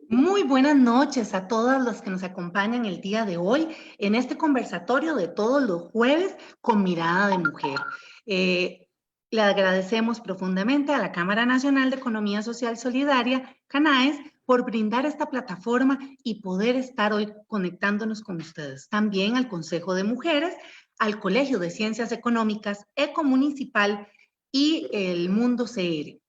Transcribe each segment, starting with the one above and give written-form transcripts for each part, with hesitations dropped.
Muy buenas noches a todas las que nos acompañan el día de hoy en este conversatorio de todos los jueves con Mirada de Mujer. Le agradecemos profundamente a la Cámara Nacional de Economía Social Solidaria, CANAES, por brindar esta plataforma y poder estar hoy conectándonos con ustedes. También al Consejo de Mujeres, al Colegio de Ciencias Económicas, Ecomunicipal y el Mundo CR.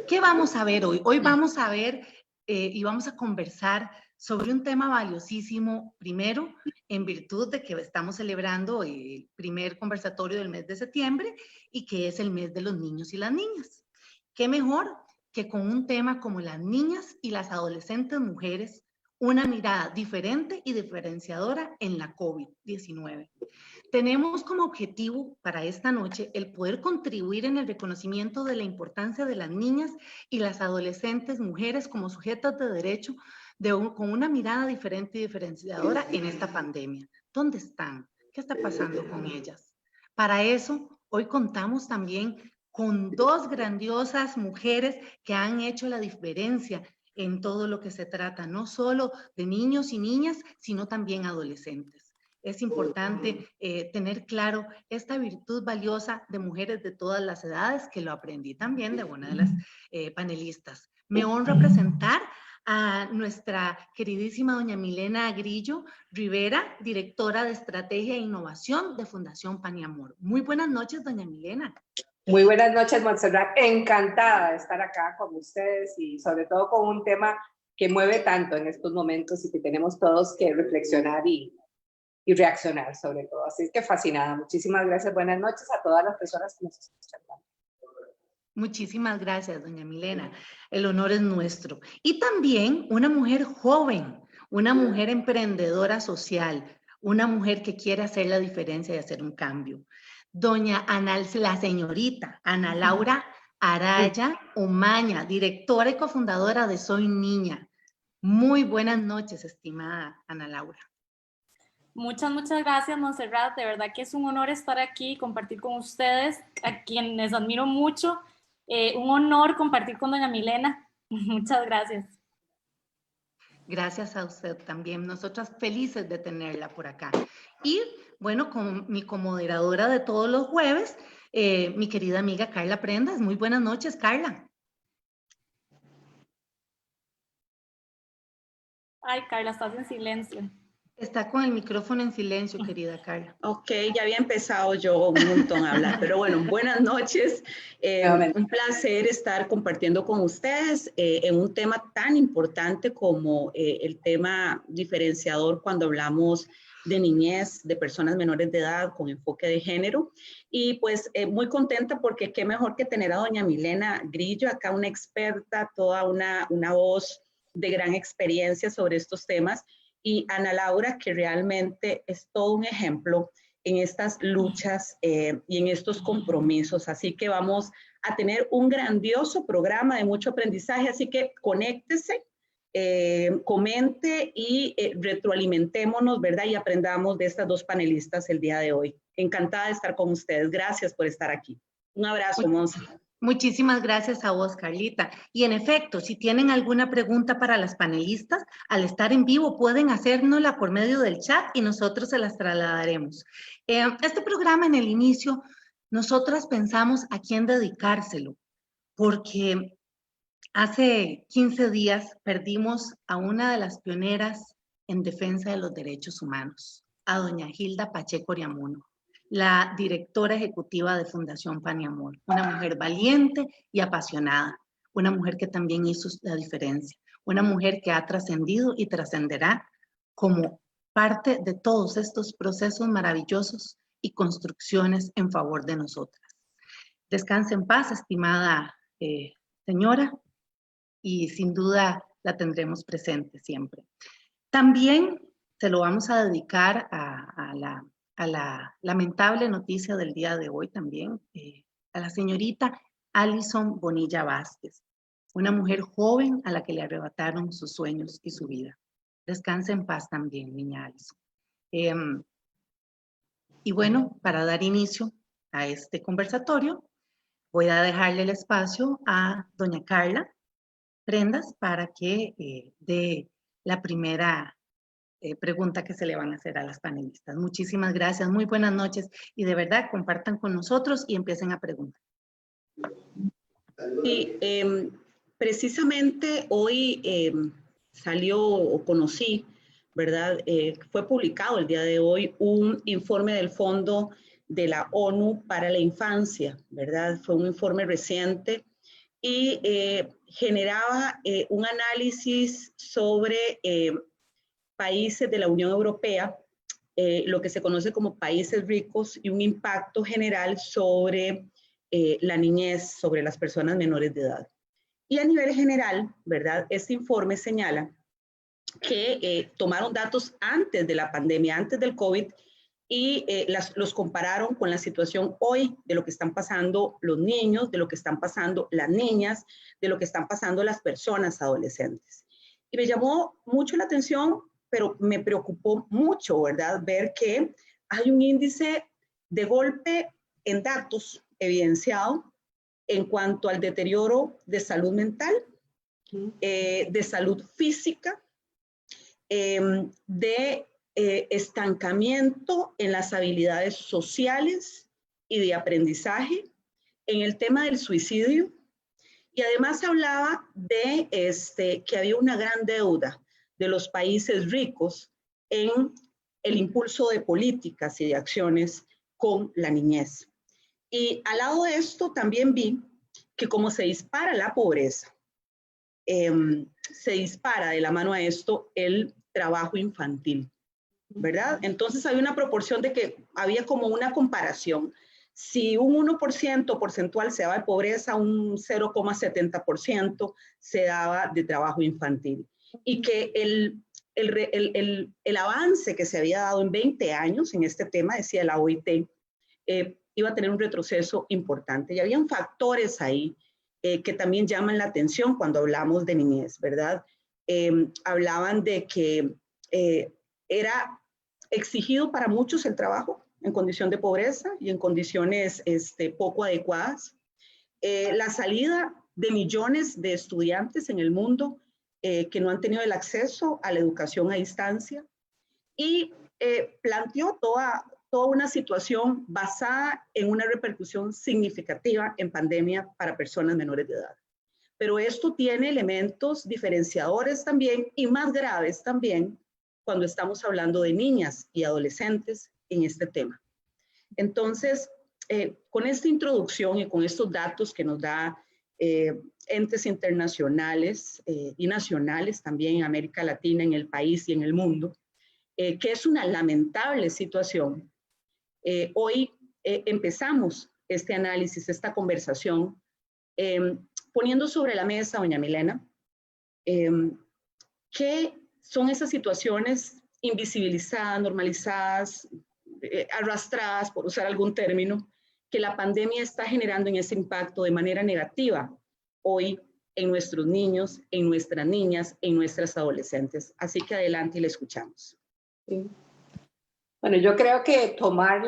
¿Qué vamos a ver hoy? Hoy vamos a ver y vamos a conversar sobre un tema valiosísimo, primero, en virtud de que estamos celebrando el primer conversatorio del mes de septiembre y que es el mes de los niños y las niñas. ¿Qué mejor que con un tema como las niñas y las adolescentes mujeres, una mirada diferente y diferenciadora en la COVID-19? Tenemos como objetivo para esta noche el poder contribuir en el reconocimiento de la importancia de las niñas y las adolescentes mujeres como sujetas de derecho con una mirada diferente y diferenciadora en esta pandemia. ¿Dónde están? ¿Qué está pasando con ellas? Para eso, hoy contamos también con dos grandiosas mujeres que han hecho la diferencia en todo lo que se trata, no solo de niños y niñas, sino también adolescentes. Es importante tener claro esta virtud valiosa de mujeres de todas las edades, que lo aprendí también de una de las panelistas. Me honra presentar a nuestra queridísima doña Milena Grillo Rivera, directora de Estrategia e Innovación de Fundación Pan y Amor. Muy buenas noches, doña Milena. Muy buenas noches, Montserrat. Encantada de estar acá con ustedes y sobre todo con un tema que mueve tanto en estos momentos y que tenemos todos que reflexionar y reaccionar sobre todo. Así es que fascinada. Muchísimas gracias. Buenas noches a todas las personas que nos escuchan. Muchísimas gracias, doña Milena. El honor es nuestro. Y también una mujer joven, una mujer emprendedora social, una mujer que quiere hacer la diferencia y hacer un cambio. Doña Ana, la señorita Ana Laura Araya Umaña, directora y cofundadora de Soy Niña. Muy buenas noches, estimada Ana Laura. Muchas gracias, Montserrat. De verdad que es un honor estar aquí y compartir con ustedes, a quienes admiro mucho. Un honor compartir con doña Milena. Muchas gracias. Gracias a usted también. Nosotras felices de tenerla por acá. Y bueno, mi comoderadora de todos los jueves, mi querida amiga Carla Prendas. Muy buenas noches, Carla. Ay, Carla, estás en silencio. Está con el micrófono en silencio, querida Carla. Ok, ya había empezado yo un montón a hablar, pero bueno, buenas noches. Un placer estar compartiendo con ustedes en un tema tan importante como el tema diferenciador cuando hablamos de niñez, de personas menores de edad con enfoque de género. Y pues muy contenta porque qué mejor que tener a doña Milena Grillo, acá una experta, toda una voz de gran experiencia sobre estos temas. Y Ana Laura, que realmente es todo un ejemplo en estas luchas y en estos compromisos. Así que vamos a tener un grandioso programa de mucho aprendizaje, así que conéctese, comente y retroalimentémonos, ¿verdad? Y aprendamos de estas dos panelistas el día de hoy. Encantada de estar con ustedes. Gracias por estar aquí. Un abrazo, Monse. Muchísimas gracias a vos, Carlita. Y en efecto, si tienen alguna pregunta para las panelistas, al estar en vivo pueden hacérnosla por medio del chat y nosotros se las trasladaremos. Este programa en el inicio, nosotras pensamos a quién dedicárselo, porque hace 15 días perdimos a una de las pioneras en defensa de los derechos humanos, a doña Hilda Pacheco Oriamuno, la directora ejecutiva de Fundación Pan y Amor, una mujer valiente y apasionada, una mujer que también hizo la diferencia, una mujer que ha trascendido y trascenderá como parte de todos estos procesos maravillosos y construcciones en favor de nosotras. Descanse en paz, estimada señora, y sin duda la tendremos presente siempre. También se lo vamos a dedicar a la lamentable noticia del día de hoy también, a la señorita Alison Bonilla Vázquez, una mujer joven a la que le arrebataron sus sueños y su vida. Descansa en paz también, niña Alison. Y bueno, para dar inicio a este conversatorio, voy a dejarle el espacio a doña Carla Prendas para que dé la primera pregunta que se le van a hacer a las panelistas. Muchísimas gracias, muy buenas noches y de verdad compartan con nosotros y empiecen a preguntar. Sí, precisamente hoy salió o conocí, ¿verdad? Fue publicado el día de hoy un informe del Fondo de la ONU para la Infancia, ¿verdad? Fue un informe reciente y generaba un análisis sobre países de la Unión Europea, lo que se conoce como países ricos y un impacto general sobre la niñez, sobre las personas menores de edad. Y a nivel general, ¿verdad? Este informe señala que tomaron datos antes de la pandemia, antes del COVID, y los compararon con la situación hoy de lo que están pasando los niños, de lo que están pasando las niñas, de lo que están pasando las personas adolescentes. Y me llamó mucho la atención, pero me preocupó mucho, ¿verdad? Ver que hay un índice de golpe en datos evidenciado en cuanto al deterioro de salud mental, de salud física, de estancamiento en las habilidades sociales y de aprendizaje, en el tema del suicidio, y además hablaba de que había una gran deuda de los países ricos en el impulso de políticas y de acciones con la niñez. Y al lado de esto también vi que como se dispara la pobreza, se dispara de la mano a esto el trabajo infantil, ¿verdad? Entonces hay una proporción de que había como una comparación. Si un 1% porcentual se daba de pobreza, un 0,70% se daba de trabajo infantil. Y que el avance que se había dado en 20 años en este tema, decía la OIT, iba a tener un retroceso importante. Y habían factores ahí que también llaman la atención cuando hablamos de niñez, ¿verdad? Hablaban de que era exigido para muchos el trabajo en condición de pobreza y en condiciones poco adecuadas. La salida de millones de estudiantes en el mundo que no han tenido el acceso a la educación a distancia y planteó toda una situación basada en una repercusión significativa en pandemia para personas menores de edad. Pero esto tiene elementos diferenciadores también y más graves también cuando estamos hablando de niñas y adolescentes en este tema. Entonces, con esta introducción y con estos datos que nos da entes internacionales y nacionales también en América Latina, en el país y en el mundo, que es una lamentable situación, hoy empezamos este análisis, esta conversación, poniendo sobre la mesa, doña Milena, ¿qué son esas situaciones invisibilizadas, normalizadas, arrastradas, por usar algún término, que la pandemia está generando en ese impacto de manera negativa hoy en nuestros niños, en nuestras niñas, en nuestras adolescentes? Así que adelante y le escuchamos. Sí. Bueno, yo creo que tomar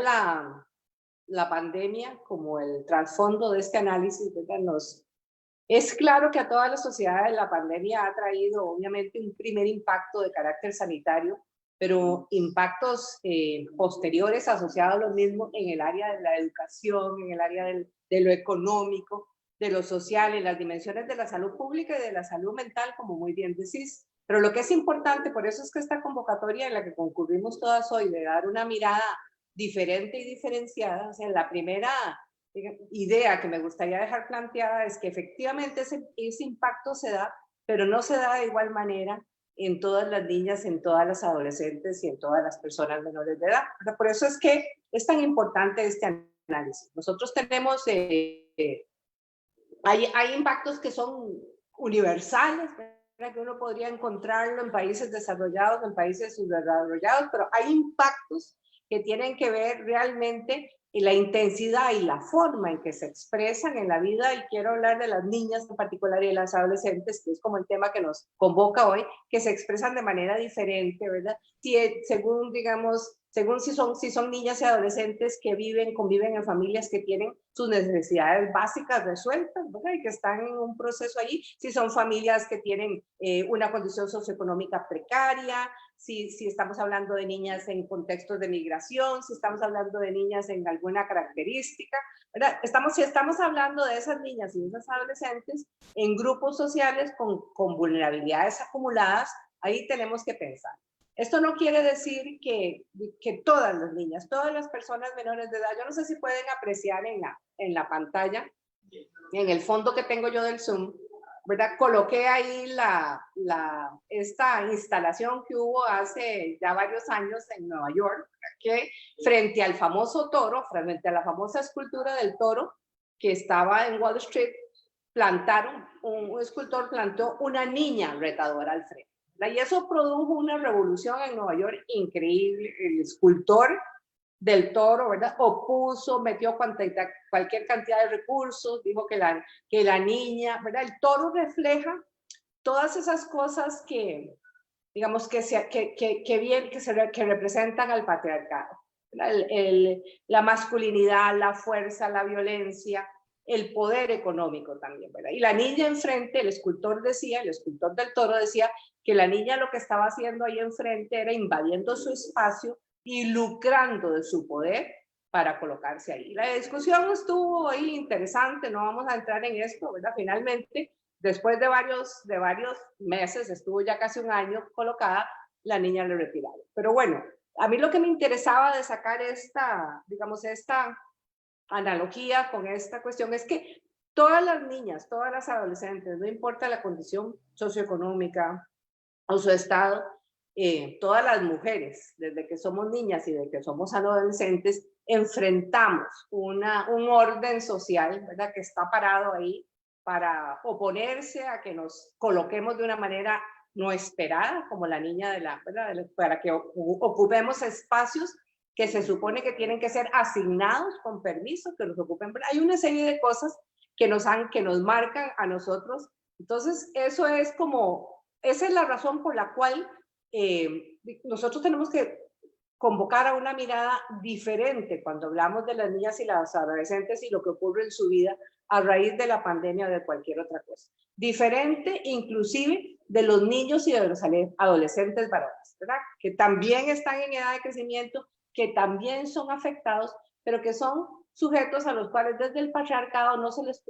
la pandemia como el trasfondo de este análisis, ¿verdad? Es claro que a toda la sociedad la pandemia ha traído obviamente un primer impacto de carácter sanitario, pero impactos posteriores asociados a lo mismo en el área de la educación, en el área de lo económico, de lo social, en las dimensiones de la salud pública y de la salud mental, como muy bien decís. Pero lo que es importante, por eso es que esta convocatoria en la que concurrimos todas hoy, de dar una mirada diferente y diferenciada, o sea, la primera idea que me gustaría dejar planteada es que efectivamente ese impacto se da, pero no se da de igual manera en todas las niñas, en todas las adolescentes y en todas las personas menores de edad. O sea, por eso es que es tan importante este análisis. Nosotros tenemos, hay impactos que son universales, ¿verdad? Que uno podría encontrarlo en países desarrollados, en países subdesarrollados, pero hay impactos que tienen que ver realmente en la intensidad y la forma en que se expresan en la vida, y quiero hablar de las niñas en particular y de las adolescentes, que es como el tema que nos convoca hoy, que se expresan de manera diferente, ¿verdad? Según, digamos, según si son niñas y adolescentes que conviven en familias que tienen sus necesidades básicas resueltas, ¿verdad? Y que están en un proceso allí, si son familias que tienen una condición socioeconómica precaria, si estamos hablando de niñas en contextos de migración, si estamos hablando de niñas en alguna característica, ¿verdad? Si estamos hablando de esas niñas y de esas adolescentes en grupos sociales con vulnerabilidades acumuladas, ahí tenemos que pensar. Esto no quiere decir que todas las niñas, todas las personas menores de edad, yo no sé si pueden apreciar en la pantalla, en el fondo que tengo yo del Zoom, ¿verdad? Coloqué ahí esta instalación que hubo hace ya varios años en Nueva York, que frente al famoso toro, frente a la famosa escultura del toro que estaba en Wall Street, un escultor plantó una niña retadora al frente. Y eso produjo una revolución en Nueva York increíble. El escultor del toro, ¿verdad? Metió cualquier cantidad de recursos, dijo que la niña, ¿verdad? El toro refleja todas esas cosas que, digamos, que representan al patriarcado. La masculinidad, la fuerza, la violencia, el poder económico también, ¿verdad? Y la niña enfrente, el escultor del toro decía que la niña lo que estaba haciendo ahí enfrente era invadiendo su espacio y lucrando de su poder para colocarse ahí. La discusión estuvo ahí interesante, no vamos a entrar en esto, ¿verdad? Finalmente, después de varios meses, estuvo ya casi un año colocada, la niña le retiraron. Pero bueno, a mí lo que me interesaba de sacar esta analogía con esta cuestión es que todas las niñas, todas las adolescentes, no importa la condición socioeconómica o su estado, todas las mujeres, desde que somos niñas y desde que somos adolescentes, enfrentamos un orden social, ¿verdad? Que está parado ahí para oponerse a que nos coloquemos de una manera no esperada, como la niña ¿verdad? Para que ocupemos espacios que se supone que tienen que ser asignados con permiso, que nos ocupen. Hay una serie de cosas que nos marcan a nosotros. Entonces, esa es la razón por la cual nosotros tenemos que convocar a una mirada diferente cuando hablamos de las niñas y las adolescentes y lo que ocurre en su vida a raíz de la pandemia o de cualquier otra cosa. Diferente inclusive de los niños y de los adolescentes varones, ¿verdad? Que también están en edad de crecimiento, que también son afectados, pero que son sujetos a los cuales desde el patriarcado no les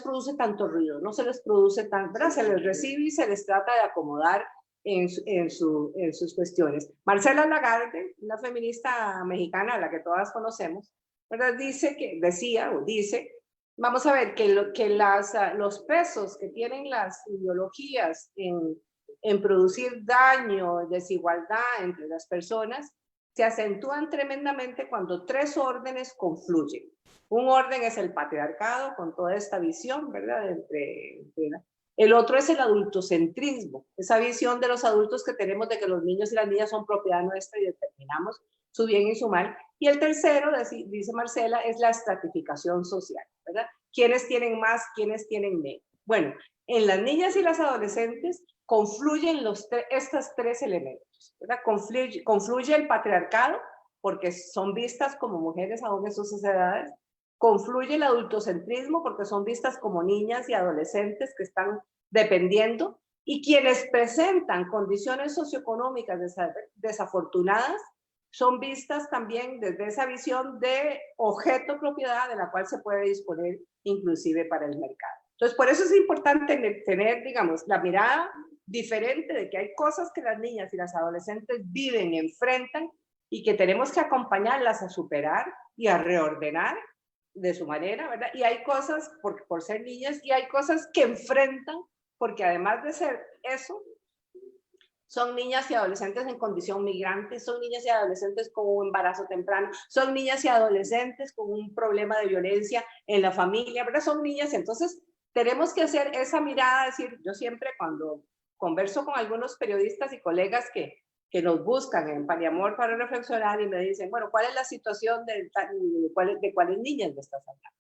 produce tanto ruido, no se les produce ¿verdad? Se les recibe y se les trata de acomodar en sus cuestiones. Marcela Lagarde, una feminista mexicana a la que todas conocemos, ¿verdad? Dice, vamos a ver, que los pesos que tienen las ideologías en producir daño, desigualdad entre las personas, se acentúan tremendamente cuando tres órdenes confluyen. Un orden es el patriarcado, con toda esta visión, ¿verdad? El otro es el adultocentrismo, esa visión de los adultos que tenemos de que los niños y las niñas son propiedad nuestra y determinamos su bien y su mal. Y el tercero, dice Marcela, es la estratificación social, ¿verdad? ¿Quiénes tienen más, quiénes tienen menos? Bueno, en las niñas y las adolescentes confluyen estos tres elementos, ¿verdad? Confluye el patriarcado, porque son vistas como mujeres aún en sus edades. Confluye el adultocentrismo, porque son vistas como niñas y adolescentes que están dependiendo. Y quienes presentan condiciones socioeconómicas desafortunadas son vistas también desde esa visión de objeto propiedad de la cual se puede disponer inclusive para el mercado. Entonces, por eso es importante tener, digamos, la mirada diferente de que hay cosas que las niñas y las adolescentes viven, enfrentan y que tenemos que acompañarlas a superar y a reordenar de su manera, ¿verdad? Y hay cosas por ser niñas y hay cosas que enfrentan porque además de ser eso, son niñas y adolescentes en condición migrante, son niñas y adolescentes con un embarazo temprano, son niñas y adolescentes con un problema de violencia en la familia, ¿verdad? Son niñas, entonces tenemos que hacer esa mirada, decir, yo siempre cuando converso con algunos periodistas y colegas que nos buscan en Paniamor para reflexionar y me dicen, bueno, ¿cuál es la situación de cuáles niñas me estás hablando?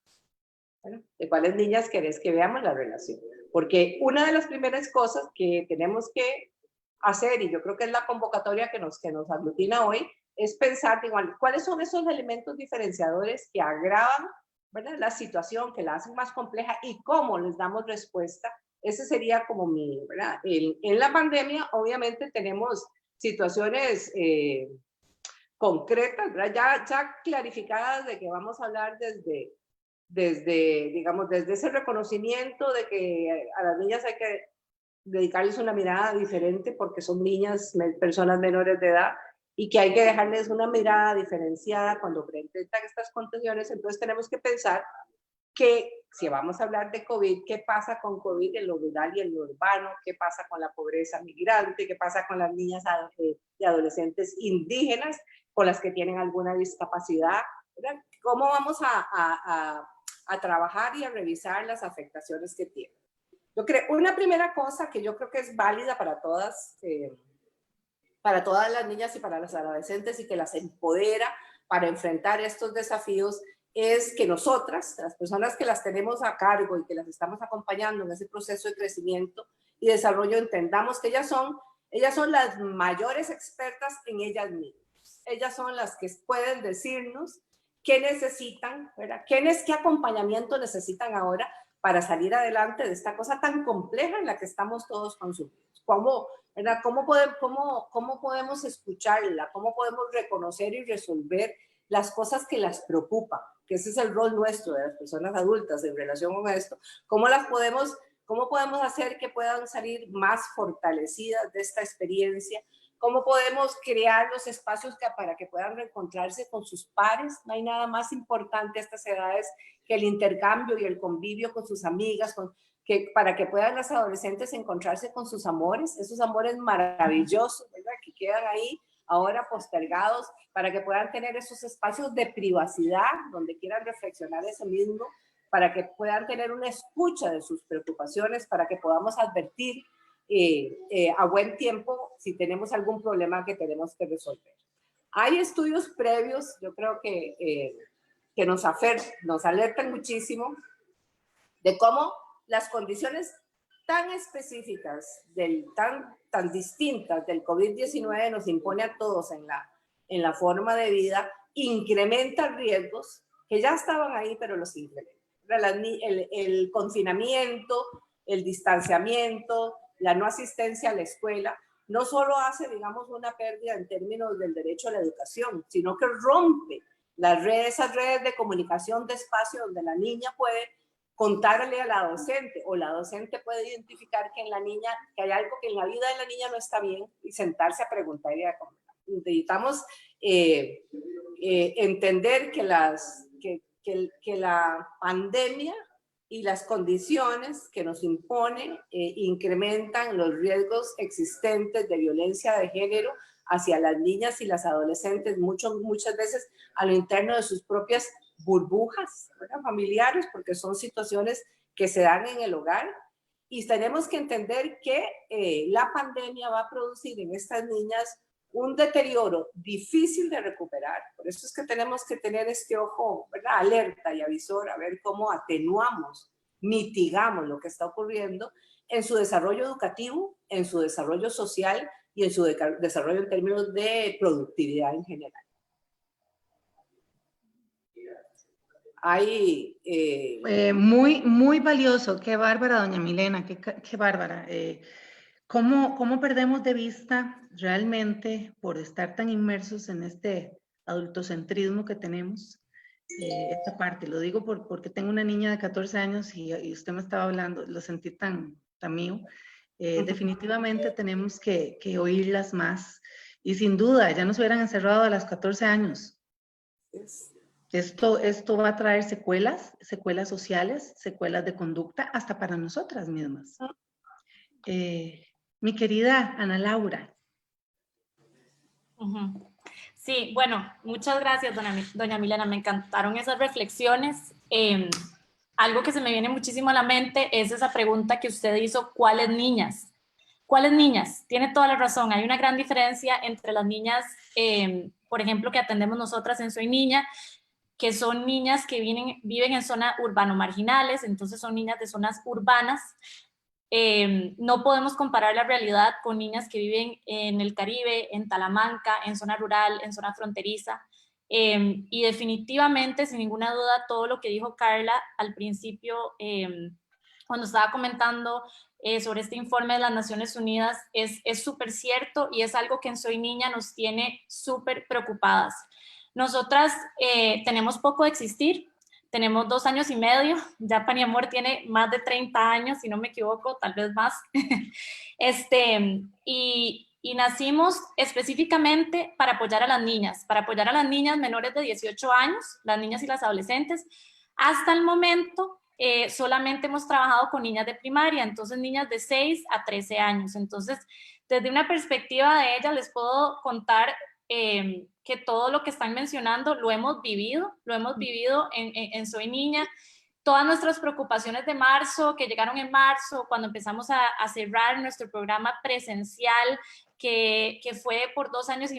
Bueno, ¿de cuáles niñas querés que veamos la relación? Porque una de las primeras cosas que tenemos que hacer, y yo creo que es la convocatoria que nos aglutina hoy, es pensar, igual, ¿cuáles son esos elementos diferenciadores que agravan, ¿verdad?, la situación, que la hacen más compleja y cómo les damos respuesta? Ese sería como mi, ¿verdad? En la pandemia, obviamente, tenemos situaciones concretas, ¿verdad? Ya clarificadas, de que vamos a hablar digamos, desde ese reconocimiento de que a las niñas hay que dedicarles una mirada diferente porque son niñas, personas menores de edad, y que hay que dejarles una mirada diferenciada cuando enfrentan estas condiciones. Entonces tenemos que pensar que si vamos a hablar de COVID, ¿qué pasa con COVID en lo rural y en lo urbano? ¿Qué pasa con la pobreza migrante? ¿Qué pasa con las niñas y adolescentes indígenas, con las que tienen alguna discapacidad? ¿Verdad? ¿Cómo vamos a trabajar y a revisar las afectaciones que tienen? Yo creo, una primera cosa que yo creo que es válida para todas las niñas y para las adolescentes, y que las empodera para enfrentar estos desafíos, es que nosotras, las personas que las tenemos a cargo y que las estamos acompañando en ese proceso de crecimiento y desarrollo, entendamos que ellas son las mayores expertas en ellas mismas. Ellas son las que pueden decirnos qué necesitan, ¿verdad? ¿Qué acompañamiento necesitan ahora para salir adelante de esta cosa tan compleja en la que estamos todos consumidos? ¿Verdad? ¿Cómo podemos escucharla? ¿Cómo podemos reconocer y resolver las cosas que las preocupan? Que ese es el rol nuestro de las personas adultas en relación con esto. ¿Cómo podemos hacer que puedan salir más fortalecidas de esta experiencia? ¿Cómo podemos crear los espacios para que puedan reencontrarse con sus pares? No hay nada más importante a estas edades que el intercambio y el convivio con sus amigas, para que puedan las adolescentes encontrarse con sus amores, esos amores maravillosos, ¿verdad?, que quedan ahí ahora postergados, para que puedan tener esos espacios de privacidad donde quieran reflexionar eso mismo, para que puedan tener una escucha de sus preocupaciones, para que podamos advertir a buen tiempo si tenemos algún problema que tenemos que resolver. Hay estudios previos, yo creo que nos alertan muchísimo de cómo las condiciones tan específicas, tan distintas del COVID-19 nos impone a todos en la forma de vida, incrementan riesgos que ya estaban ahí, pero los incrementan. El confinamiento, el distanciamiento, la no asistencia a la escuela, no solo hace, digamos, una pérdida en términos del derecho a la educación, sino que rompe esas redes de comunicación de espacio donde la niña puede contarle a la docente, o la docente puede identificar que hay algo que en la vida de la niña no está bien, y sentarse a preguntar y a comentar. Necesitamos entender que la pandemia y las condiciones que nos imponen incrementan los riesgos existentes de violencia de género hacia las niñas y las adolescentes, muchas veces a lo interno de sus propias burbujas, ¿verdad?, familiares, porque son situaciones que se dan en el hogar. Y tenemos que entender que la pandemia va a producir en estas niñas un deterioro difícil de recuperar. Por eso es que tenemos que tener este ojo, ¿verdad?, alerta y avisor, a ver cómo atenuamos, mitigamos lo que está ocurriendo en su desarrollo educativo, en su desarrollo social y en su desarrollo en términos de productividad en general. Hay, muy valioso. Qué bárbara, doña Milena, qué bárbara. ¿Cómo perdemos de vista realmente, por estar tan inmersos en este adultocentrismo que tenemos, esta parte? Lo digo porque tengo una niña de 14 años y usted me estaba hablando, lo sentí tan mío. Definitivamente tenemos que oírlas más, y sin duda ya nos hubieran encerrado a los 14 años. Esto va a traer secuelas sociales, secuelas de conducta, hasta para nosotras mismas. Mi querida Ana Laura. Sí, bueno, muchas gracias, doña Milena, me encantaron esas reflexiones. algo que se me viene muchísimo a la mente es esa pregunta que usted hizo, ¿cuáles niñas? ¿Cuáles niñas? Tiene toda la razón. Hay una gran diferencia entre las niñas, por ejemplo, que atendemos nosotras en Soy Niña, que son niñas que viven en zonas urbano-marginales, entonces son niñas de zonas urbanas. No podemos comparar la realidad con niñas que viven en el Caribe, en Talamanca, en zona rural, en zona fronteriza. Y definitivamente, sin ninguna duda, todo lo que dijo Carla al principio, cuando estaba comentando sobre este informe de las Naciones Unidas, es súper cierto y es algo que en Soy Niña nos tiene súper preocupadas. Nosotras tenemos poco de existir, tenemos 2 años y medio, ya Pan y Amor tiene más de 30 años, si no me equivoco, tal vez más. Y nacimos específicamente para apoyar a las niñas menores de 18 años, las niñas y las adolescentes. Hasta el momento solamente hemos trabajado con niñas de primaria, entonces niñas de 6 a 13 años. Entonces, desde una perspectiva de ellas les puedo contar que todo lo que están mencionando lo hemos vivido en Soy Niña. Todas nuestras preocupaciones de marzo, que llegaron en marzo, cuando empezamos a cerrar nuestro programa presencial, que fue por 2 años,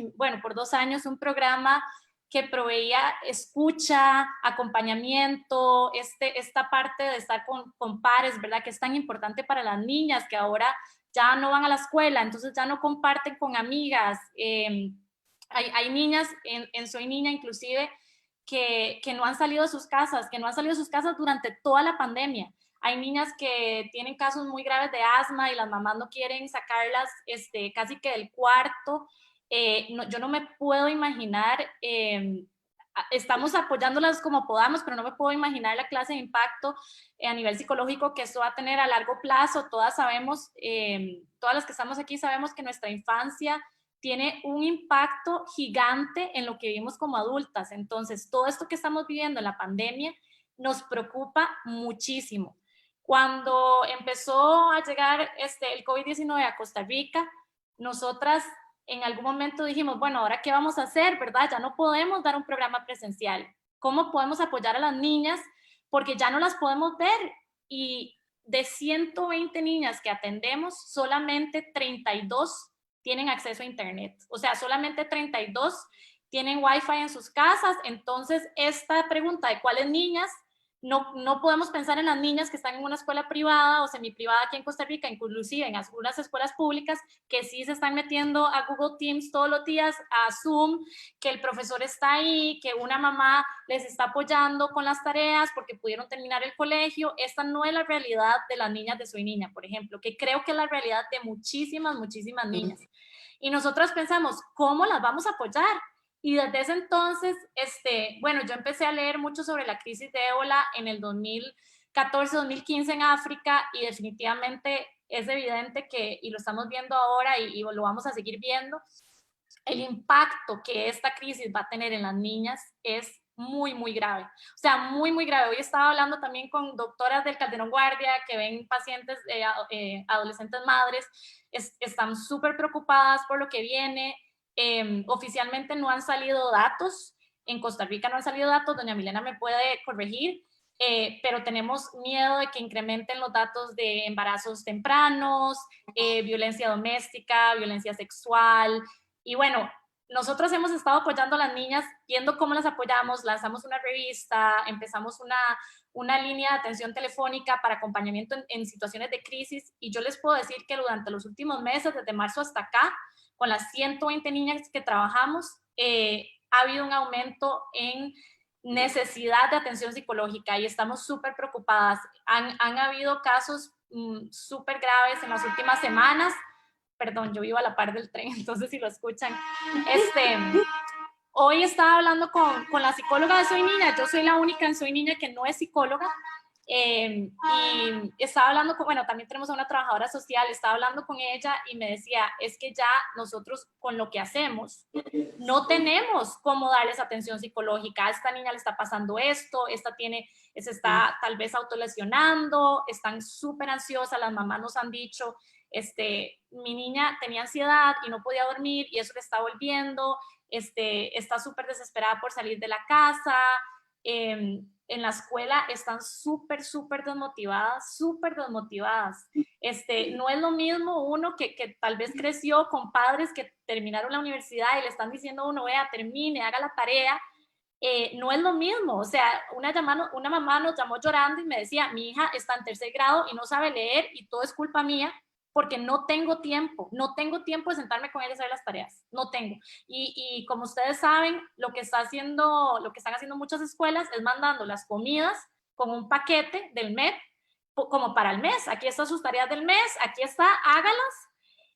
por 2 años un programa que proveía escucha, acompañamiento, esta parte de estar con pares, ¿verdad? Que es tan importante para las niñas que ahora ya no van a la escuela, entonces ya no comparten con amigas. Hay niñas en Soy Niña inclusive que no han salido de sus casas, durante toda la pandemia. Hay niñas que tienen casos muy graves de asma y las mamás no quieren sacarlas casi que del cuarto. Yo no me puedo imaginar, estamos apoyándolas como podamos, pero no me puedo imaginar la clase de impacto a nivel psicológico que esto va a tener a largo plazo. Todas sabemos, todas las que estamos aquí sabemos que nuestra infancia tiene un impacto gigante en lo que vivimos como adultas. Entonces, todo esto que estamos viviendo en la pandemia nos preocupa muchísimo. Cuando empezó a llegar el COVID-19 a Costa Rica, nosotras en algún momento dijimos, bueno, ¿ahora qué vamos a hacer, verdad? Ya no podemos dar un programa presencial. ¿Cómo podemos apoyar a las niñas? Porque ya no las podemos ver. Y de 120 niñas que atendemos, solamente 32 tienen acceso a internet. O sea, solamente 32 tienen wifi en sus casas. Entonces, esta pregunta de cuáles niñas, no podemos pensar en las niñas que están en una escuela privada o semiprivada aquí en Costa Rica, inclusive en algunas escuelas públicas que sí se están metiendo a Google Teams todos los días, a Zoom, que el profesor está ahí, que una mamá les está apoyando con las tareas porque pudieron terminar el colegio. Esta no es la realidad de las niñas de Soy Niña, por ejemplo, que creo que es la realidad de muchísimas niñas. Y nosotros pensamos, ¿cómo las vamos a apoyar? Y desde ese entonces, yo empecé a leer mucho sobre la crisis de ébola en el 2014-2015 en África, y definitivamente es evidente que, y lo estamos viendo ahora y lo vamos a seguir viendo, el impacto que esta crisis va a tener en las niñas es muy, muy grave. O sea, muy, muy grave. Hoy estaba hablando también con doctoras del Calderón Guardia que ven pacientes, adolescentes madres, están súper preocupadas por lo que viene. Oficialmente no han salido datos, en Costa Rica no han salido datos, doña Milena me puede corregir, pero tenemos miedo de que incrementen los datos de embarazos tempranos, violencia doméstica, violencia sexual. Y bueno, nosotros hemos estado apoyando a las niñas, viendo cómo las apoyamos, lanzamos una revista, empezamos una línea de atención telefónica para acompañamiento en situaciones de crisis, y yo les puedo decir que durante los últimos meses, desde marzo hasta acá, con las 120 niñas que trabajamos, ha habido un aumento en necesidad de atención psicológica y estamos súper preocupadas. Han habido casos súper graves en las últimas semanas. Perdón, yo vivo a la par del tren, entonces si lo escuchan. Hoy estaba hablando con la psicóloga de Soy Niña. Yo soy la única en Soy Niña que no es psicóloga. Y estaba hablando también tenemos a una trabajadora social, estaba hablando con ella y me decía, es que ya nosotros con lo que hacemos no tenemos cómo darles atención psicológica. A esta niña le está pasando esto, se está tal vez autolesionando, están súper ansiosas, las mamás nos han dicho, mi niña tenía ansiedad y no podía dormir y eso le está volviendo, está súper desesperada por salir de la casa. en la escuela están súper desmotivadas, súper desmotivadas. No es lo mismo uno que tal vez creció con padres que terminaron la universidad y le están diciendo a uno, vea, termine, haga la tarea. No es lo mismo, o sea, una mamá nos llamó llorando y me decía, mi hija está en 3er grado y no sabe leer y todo es culpa mía porque no tengo tiempo de sentarme con ella a hacer las tareas, no tengo. Y como ustedes saben, lo que están haciendo muchas escuelas es mandando las comidas con un paquete del MEP, como para el mes, aquí están sus tareas del mes, aquí está, hágalas.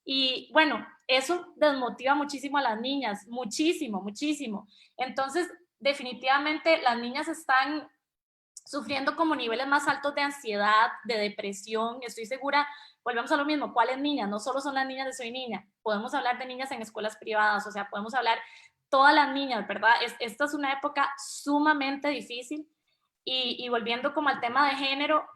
Y bueno, eso desmotiva muchísimo a las niñas, muchísimo. Entonces, definitivamente las niñas están sufriendo como niveles más altos de ansiedad, de depresión. Estoy segura, volvemos a lo mismo, ¿cuáles niñas? No solo son las niñas de Soy Niña, podemos hablar de niñas en escuelas privadas, o sea, podemos hablar todas las niñas, ¿verdad? Esta es una época sumamente difícil. Y volviendo como al tema de género,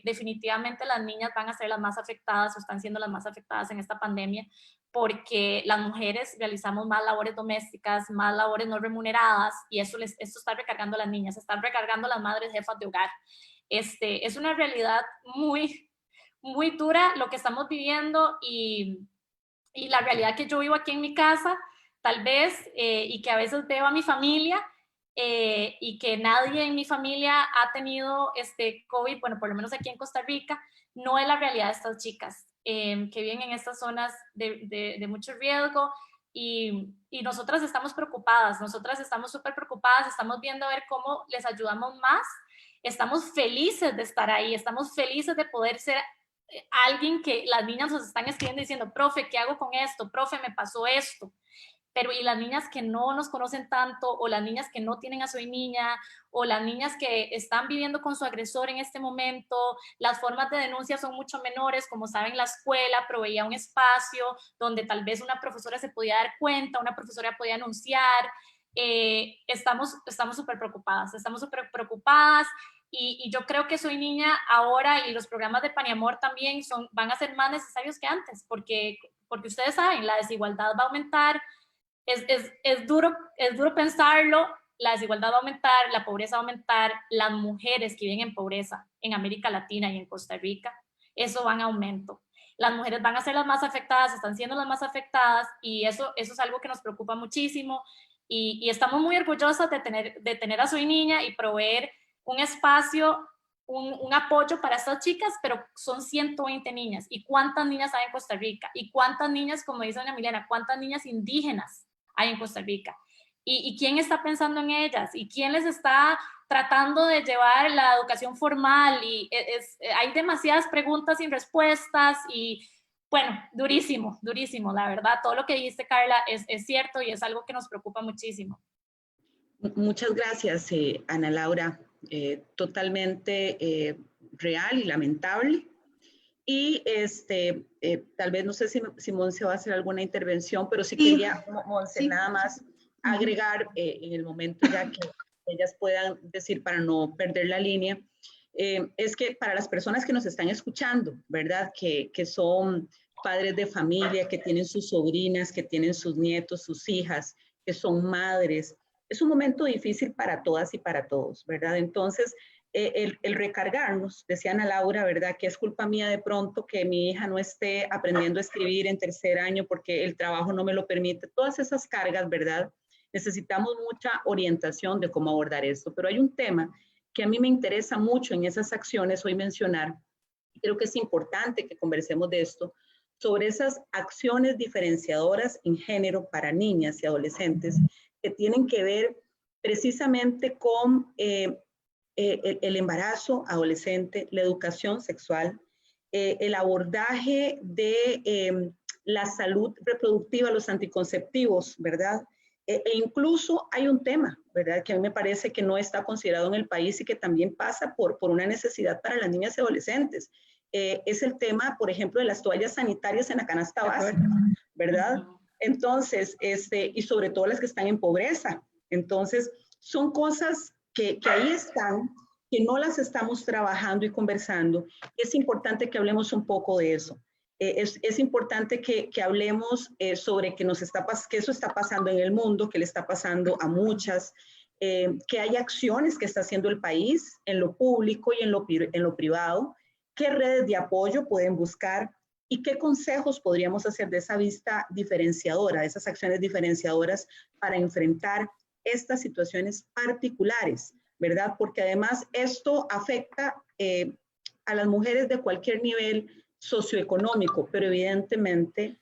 definitivamente las niñas van a ser las más afectadas o están siendo las más afectadas en esta pandemia porque las mujeres realizamos más labores domésticas, más labores no remuneradas y esto está recargando a las niñas, están recargando a las madres jefas de hogar. Es una realidad muy, muy dura lo que estamos viviendo y la realidad que yo vivo aquí en mi casa, tal vez, y que a veces veo a mi familia, y que nadie en mi familia ha tenido COVID, bueno, por lo menos aquí en Costa Rica, no es la realidad de estas chicas que viven en estas zonas de mucho riesgo y nosotras estamos preocupadas, nosotras estamos súper preocupadas, estamos viendo a ver cómo les ayudamos más, estamos felices de estar ahí, estamos felices de poder ser alguien que las niñas nos están escribiendo diciendo, profe, ¿qué hago con esto? Profe, me pasó esto. Pero y las niñas que no nos conocen tanto, o las niñas que no tienen a Soy Niña, o las niñas que están viviendo con su agresor en este momento, las formas de denuncia son mucho menores, como saben, la escuela proveía un espacio donde tal vez una profesora se podía dar cuenta, una profesora podía anunciar, estamos súper preocupadas, y yo creo que Soy Niña ahora y los programas de Pan y Amor también van a ser más necesarios que antes, porque ustedes saben, la desigualdad va a aumentar. Es duro pensarlo, la desigualdad va a aumentar, la pobreza va a aumentar, las mujeres que viven en pobreza en América Latina y en Costa Rica, eso va en aumento. Las mujeres van a ser las más afectadas, están siendo las más afectadas y eso es algo que nos preocupa muchísimo y estamos muy orgullosas de tener a Soy Niña y proveer un espacio, un apoyo para estas chicas, pero son 120 niñas. ¿Y cuántas niñas hay en Costa Rica? ¿Y cuántas niñas, como dice doña Milena, cuántas niñas indígenas hay en Costa Rica? ¿Y quién está pensando en ellas? ¿Y quién les está tratando de llevar la educación formal? Y hay demasiadas preguntas sin respuestas y, bueno, durísimo, la verdad. Todo lo que dijiste, Carla, es cierto y es algo que nos preocupa muchísimo. Muchas gracias, Ana Laura. Totalmente real y lamentable. Y tal vez no sé si Monse va a hacer alguna intervención, pero sí quería, Monse, nada más agregar en el momento ya que ellas puedan decir para no perder la línea, es que para las personas que nos están escuchando, ¿verdad? Que son padres de familia, que tienen sus sobrinas, que tienen sus nietos, sus hijas, que son madres, es un momento difícil para todas y para todos, ¿verdad? Entonces, el recargarnos, decía Ana Laura, ¿verdad? Que es culpa mía de pronto que mi hija no esté aprendiendo a escribir en 3er año porque el trabajo no me lo permite. Todas esas cargas, ¿verdad? Necesitamos mucha orientación de cómo abordar esto, pero hay un tema que a mí me interesa mucho en esas acciones hoy mencionar, y creo que es importante que conversemos de esto, sobre esas acciones diferenciadoras en género para niñas y adolescentes que tienen que ver precisamente con el embarazo adolescente, la educación sexual, el abordaje de la salud reproductiva, los anticonceptivos, ¿verdad? E incluso hay un tema, ¿verdad? Que a mí me parece que no está considerado en el país y que también pasa por una necesidad para las niñas y adolescentes. Es el tema, por ejemplo, de las toallas sanitarias en la canasta básica, ¿verdad? Entonces, y sobre todo las que están en pobreza. Entonces, son cosas que ahí están, que no las estamos trabajando y conversando. Es importante que hablemos un poco de eso. Es importante que hablemos sobre que eso está pasando en el mundo, que le está pasando a muchas. qué hay acciones que está haciendo el país en lo público y en lo privado, qué redes de apoyo pueden buscar y qué consejos podríamos hacer de esa vista diferenciadora, de esas acciones diferenciadoras para enfrentar estas situaciones particulares, ¿verdad? Porque además esto afecta a las mujeres de cualquier nivel socioeconómico, pero evidentemente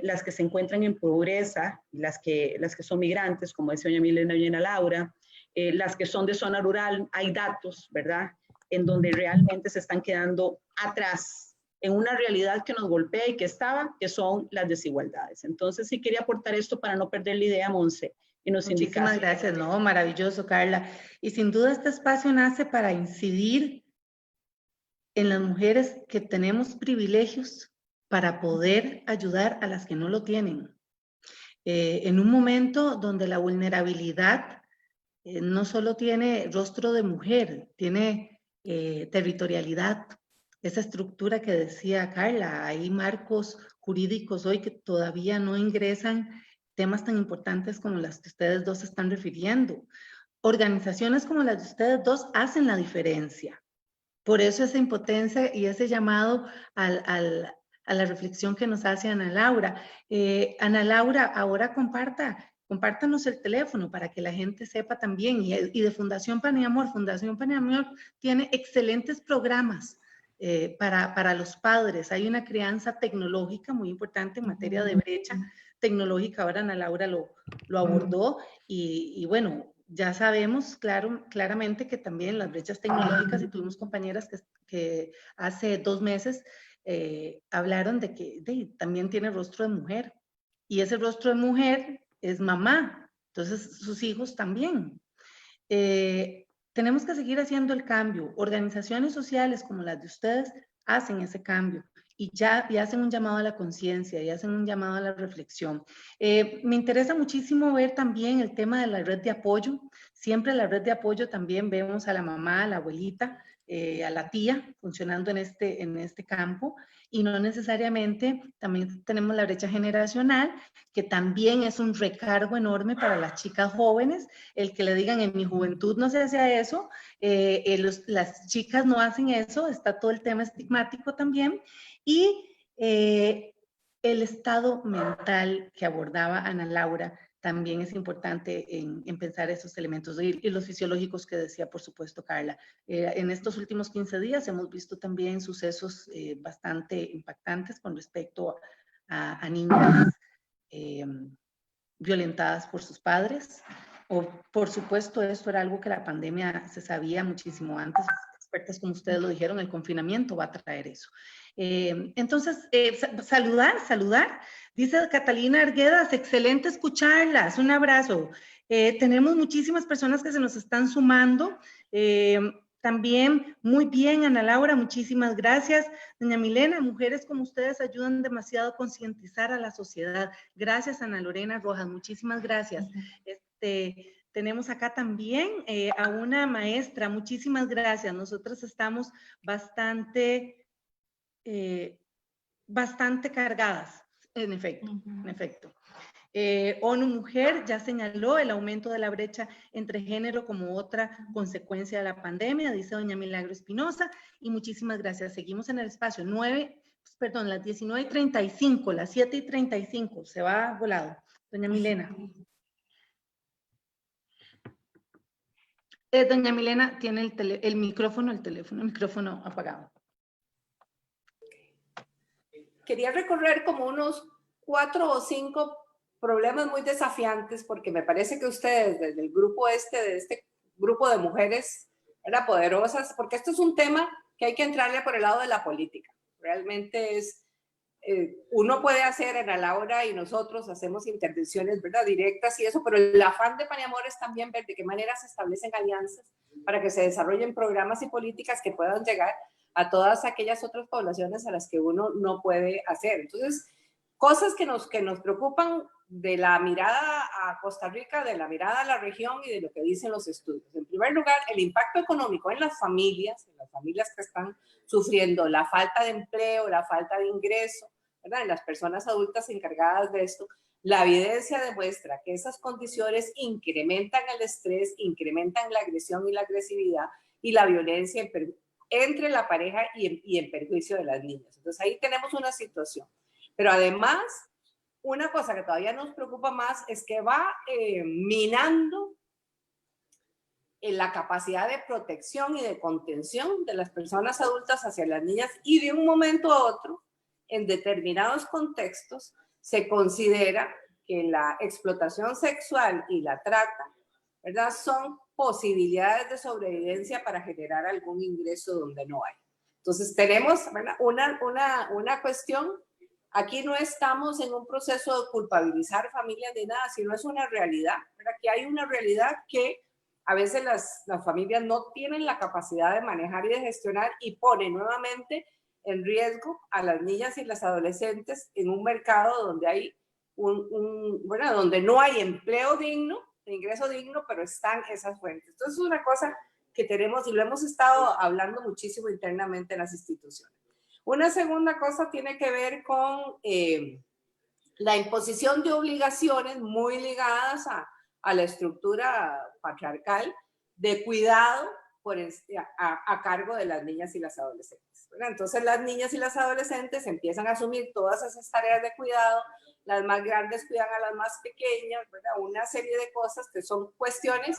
las que se encuentran en pobreza, las que son migrantes, como decía doña Milena y doña Laura, las que son de zona rural, hay datos, ¿verdad?, en donde realmente se están quedando atrás en una realidad que nos golpea y que son las desigualdades. Entonces sí quería aportar esto para no perder la idea, Monse. Y nos Muchísimas gracias, no, maravilloso, Carla. Y sin duda este espacio nace para incidir en las mujeres que tenemos privilegios para poder ayudar a las que no lo tienen. En un momento donde la vulnerabilidad no solo tiene rostro de mujer, tiene territorialidad, esa estructura que decía Carla, hay marcos jurídicos hoy que todavía no ingresan temas tan importantes como las que ustedes dos están refiriendo. Organizaciones como las de ustedes dos hacen la diferencia. Por eso esa impotencia y ese llamado a la reflexión que nos hace Ana Laura. Ana Laura, ahora compártanos el teléfono para que la gente sepa también. Y de Fundación Pan y Amor. Fundación Pan y Amor tiene excelentes programas para los padres. Hay una crianza tecnológica muy importante en materia de brecha tecnológica. Ahora Ana Laura lo abordó y bueno, ya sabemos claramente que también las brechas tecnológicas, y tuvimos compañeras que hace 2 meses hablaron de que también tiene rostro de mujer, y ese rostro de mujer es mamá, entonces sus hijos también. Tenemos que seguir haciendo el cambio. Organizaciones sociales como las de ustedes hacen ese cambio y hacen un llamado a la conciencia y hacen un llamado a la reflexión. Me interesa muchísimo ver también el tema de la red de apoyo. Siempre en la red de apoyo también vemos a la mamá, a la abuelita, a la tía funcionando en este campo, y no necesariamente. También tenemos la brecha generacional, que también es un recargo enorme para las chicas jóvenes, el que le digan en mi juventud no se hacía eso, las chicas no hacen eso, está todo el tema estigmático también, y el estado mental que abordaba Ana Laura también es importante en pensar esos elementos, y los fisiológicos que decía, por supuesto, Carla. En estos últimos 15 días hemos visto también sucesos bastante impactantes con respecto a niñas violentadas por sus padres. Por supuesto, esto era algo que la pandemia se sabía muchísimo antes. Expertas como ustedes lo dijeron, el confinamiento va a traer eso. Entonces, saludar. Dice Catalina Arguedas, excelente escucharlas, un abrazo. Tenemos muchísimas personas que se nos están sumando. También, muy bien, Ana Laura, muchísimas gracias. Doña Milena, mujeres como ustedes ayudan demasiado a concientizar a la sociedad. Gracias, Ana Lorena Rojas, muchísimas gracias. Tenemos acá también a una maestra, muchísimas gracias. Nosotros estamos bastante cargadas, en efecto. ONU Mujer ya señaló el aumento de la brecha entre género como otra consecuencia de la pandemia, dice doña Milagro Espinosa, y muchísimas gracias. Seguimos en el espacio, las 19:35, las 7:35, se va volado. Doña Milena. Doña Milena tiene el micrófono apagado. Quería recorrer como unos 4 o 5 problemas muy desafiantes, porque me parece que ustedes, desde el grupo de este grupo de mujeres poderosas, porque esto es un tema que hay que entrarle por el lado de la política. Realmente uno puede hacer, Ana Laura y nosotros hacemos intervenciones, ¿verdad?, directas y eso, pero el afán de Pan y Amor es también ver de qué manera se establecen alianzas para que se desarrollen programas y políticas que puedan llegar a todas aquellas otras poblaciones a las que uno no puede hacer. Entonces, cosas que nos preocupan de la mirada a Costa Rica, de la mirada a la región y de lo que dicen los estudios. En primer lugar, el impacto económico en las familias que están sufriendo la falta de empleo, la falta de ingreso, ¿verdad?, en las personas adultas encargadas de esto. La evidencia demuestra que esas condiciones incrementan el estrés, incrementan la agresión y la agresividad y la violencia entre la pareja y en perjuicio de las niñas. Entonces ahí tenemos una situación. Pero además, una cosa que todavía nos preocupa más es que va minando en la capacidad de protección y de contención de las personas adultas hacia las niñas, y de un momento a otro, en determinados contextos, se considera que la explotación sexual y la trata, ¿verdad?, son posibilidades de sobrevivencia para generar algún ingreso donde no hay. Entonces tenemos, ¿verdad?, una cuestión. Aquí no estamos en un proceso de culpabilizar familias ni nada, sino es una realidad, ¿verdad?, que hay una realidad que a veces las familias no tienen la capacidad de manejar y de gestionar, y pone nuevamente en riesgo a las niñas y las adolescentes en un mercado donde hay bueno, donde no hay empleo digno, ingreso digno, pero están esas fuentes. Entonces es una cosa que tenemos y lo hemos estado hablando muchísimo internamente en las instituciones. Una segunda cosa tiene que ver con la imposición de obligaciones muy ligadas a la estructura patriarcal de cuidado a cargo de las niñas y las adolescentes, ¿verdad? Entonces las niñas y las adolescentes empiezan a asumir todas esas tareas de cuidado, las más grandes cuidan a las más pequeñas, ¿verdad? Una serie de cosas que son cuestiones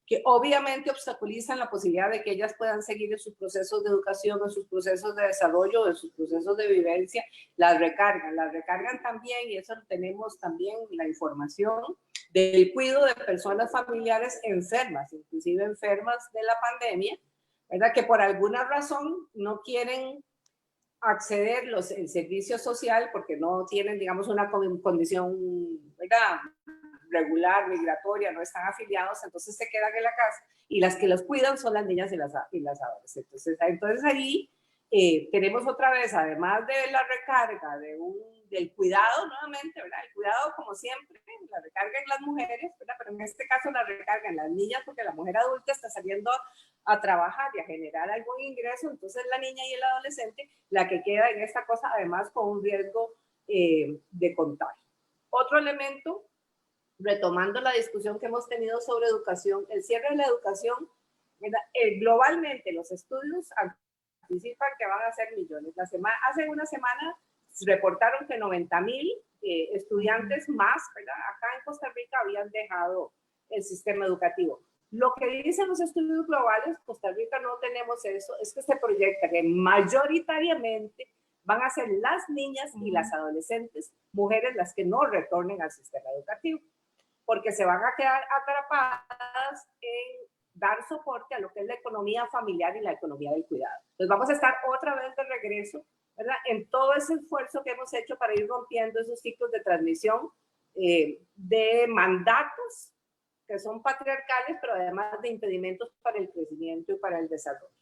que obviamente obstaculizan la posibilidad de que ellas puedan seguir en sus procesos de educación, en sus procesos de desarrollo, en sus procesos de vivencia. Las recargan también, y eso tenemos también la información del cuidado de personas familiares enfermas, inclusive enfermas de la pandemia, ¿verdad?, que por alguna razón no quieren acceder el servicio social porque no tienen, digamos, una condición, ¿verdad?, regular, migratoria, no están afiliados, entonces se quedan en la casa, y las que los cuidan son las niñas y las adolescentes. Entonces ahí tenemos otra vez, además de la recarga del cuidado, nuevamente, ¿verdad?, el cuidado, como siempre, la recarga en las mujeres, ¿verdad?, pero en este caso la recarga en las niñas, porque la mujer adulta está saliendo a trabajar y a generar algún ingreso, entonces la niña y el adolescente, la que queda en esta cosa, además con un riesgo de contagio. Otro elemento, retomando la discusión que hemos tenido sobre educación, el cierre de la educación, globalmente los estudios anticipan que van a ser millones. Hace una semana reportaron que 90,000 estudiantes más, ¿verdad?, acá en Costa Rica habían dejado el sistema educativo. Lo que dicen los estudios globales, Costa Rica no tenemos eso, es que se proyecta que mayoritariamente van a ser las niñas y las adolescentes, mujeres, las que no retornen al sistema educativo, porque se van a quedar atrapadas en dar soporte a lo que es la economía familiar y la economía del cuidado. Entonces vamos a estar otra vez de regreso, ¿verdad?, en todo ese esfuerzo que hemos hecho para ir rompiendo esos ciclos de transmisión de mandatos que son patriarcales, pero además de impedimentos para el crecimiento y para el desarrollo.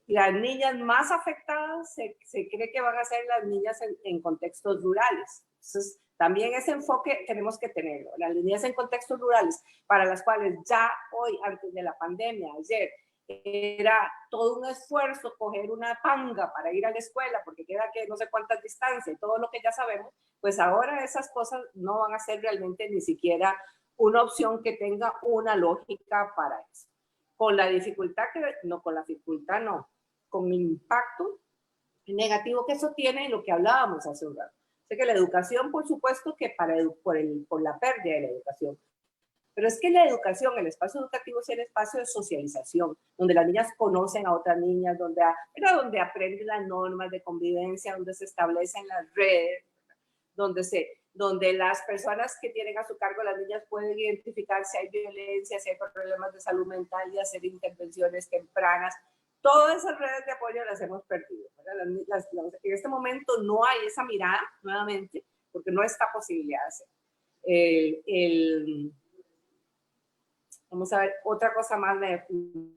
Las niñas más afectadas se cree que van a ser las niñas en contextos rurales. Entonces, también ese enfoque tenemos que tenerlo. Las niñas en contextos rurales, para las cuales ya hoy, antes de la pandemia, ayer, era todo un esfuerzo coger una panga para ir a la escuela, porque queda que no sé cuántas distancias y todo lo que ya sabemos, pues ahora esas cosas no van a ser realmente ni siquiera una opción que tenga una lógica para eso. Con la dificultad con el impacto negativo que eso tiene en lo que hablábamos hace un rato. Sé que la educación, por supuesto, que por la pérdida de la educación, pero es que la educación, el espacio educativo es el espacio de socialización, donde las niñas conocen a otras niñas, donde aprenden las normas de convivencia, donde se establecen las redes, donde las personas que tienen a su cargo las niñas pueden identificar si hay violencia, si hay problemas de salud mental y hacer intervenciones tempranas. Todas esas redes de apoyo las hemos perdido, ¿verdad? En este momento no hay esa mirada, nuevamente, porque no está posibilidad de hacer. Vamos a ver, otra cosa más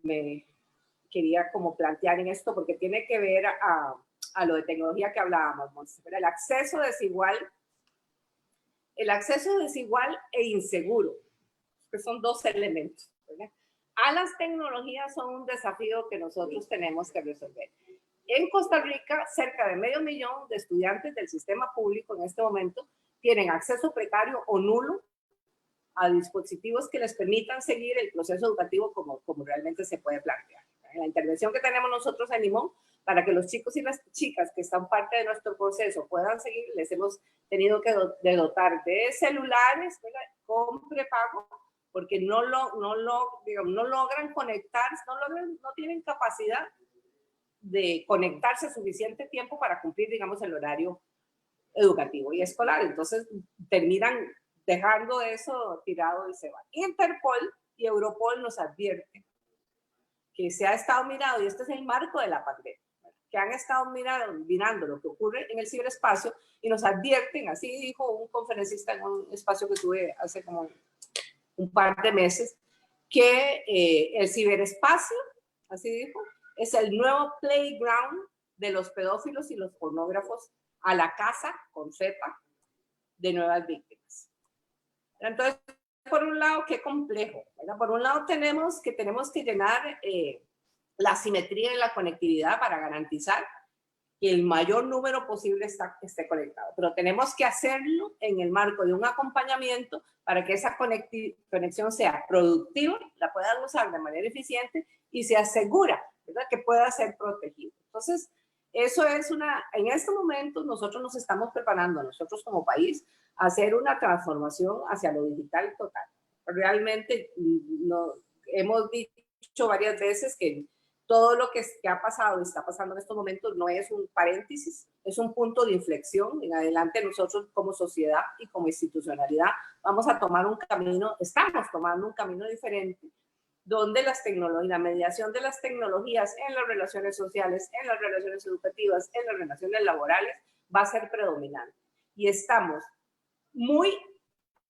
me quería como plantear en esto, porque tiene que ver a lo de tecnología que hablábamos, Monse, ¿verdad? El acceso desigual e inseguro, que son dos elementos, ¿verdad?, a las tecnologías son un desafío que nosotros tenemos que resolver. En Costa Rica, cerca de 500,000 de estudiantes del sistema público en este momento tienen acceso precario o nulo a dispositivos que les permitan seguir el proceso educativo como realmente se puede plantear. La intervención que tenemos nosotros en Limón, para que los chicos y las chicas que están parte de nuestro proceso puedan seguir, les hemos tenido que dotar de celulares, ¿verdad?, con prepago, porque no logran conectarse, no tienen capacidad de conectarse suficiente tiempo para cumplir, digamos, el horario educativo y escolar. Entonces terminan dejando eso tirado y se van. Interpol y Europol nos advierten que se ha estado mirando, y este es el marco de la pandemia, que han estado mirando lo que ocurre en el ciberespacio y nos advierten, así dijo un conferencista en un espacio que tuve hace como un par de meses, que el ciberespacio, así dijo, es el nuevo playground de los pedófilos y los pornógrafos a la caza con cepa de nuevas víctimas. Entonces, por un lado, qué complejo, ¿verdad? Por un lado tenemos que llenar la simetría y la conectividad para garantizar que el mayor número posible esté conectado, pero tenemos que hacerlo en el marco de un acompañamiento para que esa conexión sea productiva, la puedan usar de manera eficiente y sea segura, ¿verdad?, que pueda ser protegido. Entonces, eso es en este momento nosotros nos estamos preparando, nosotros como país, a hacer una transformación hacia lo digital total. Realmente hemos dicho varias veces que todo lo que ha pasado y está pasando en estos momentos no es un paréntesis, es un punto de inflexión. En adelante nosotros como sociedad y como institucionalidad vamos a tomar estamos tomando un camino diferente, donde la mediación de las tecnologías en las relaciones sociales, en las relaciones educativas, en las relaciones laborales, va a ser predominante. Y estamos muy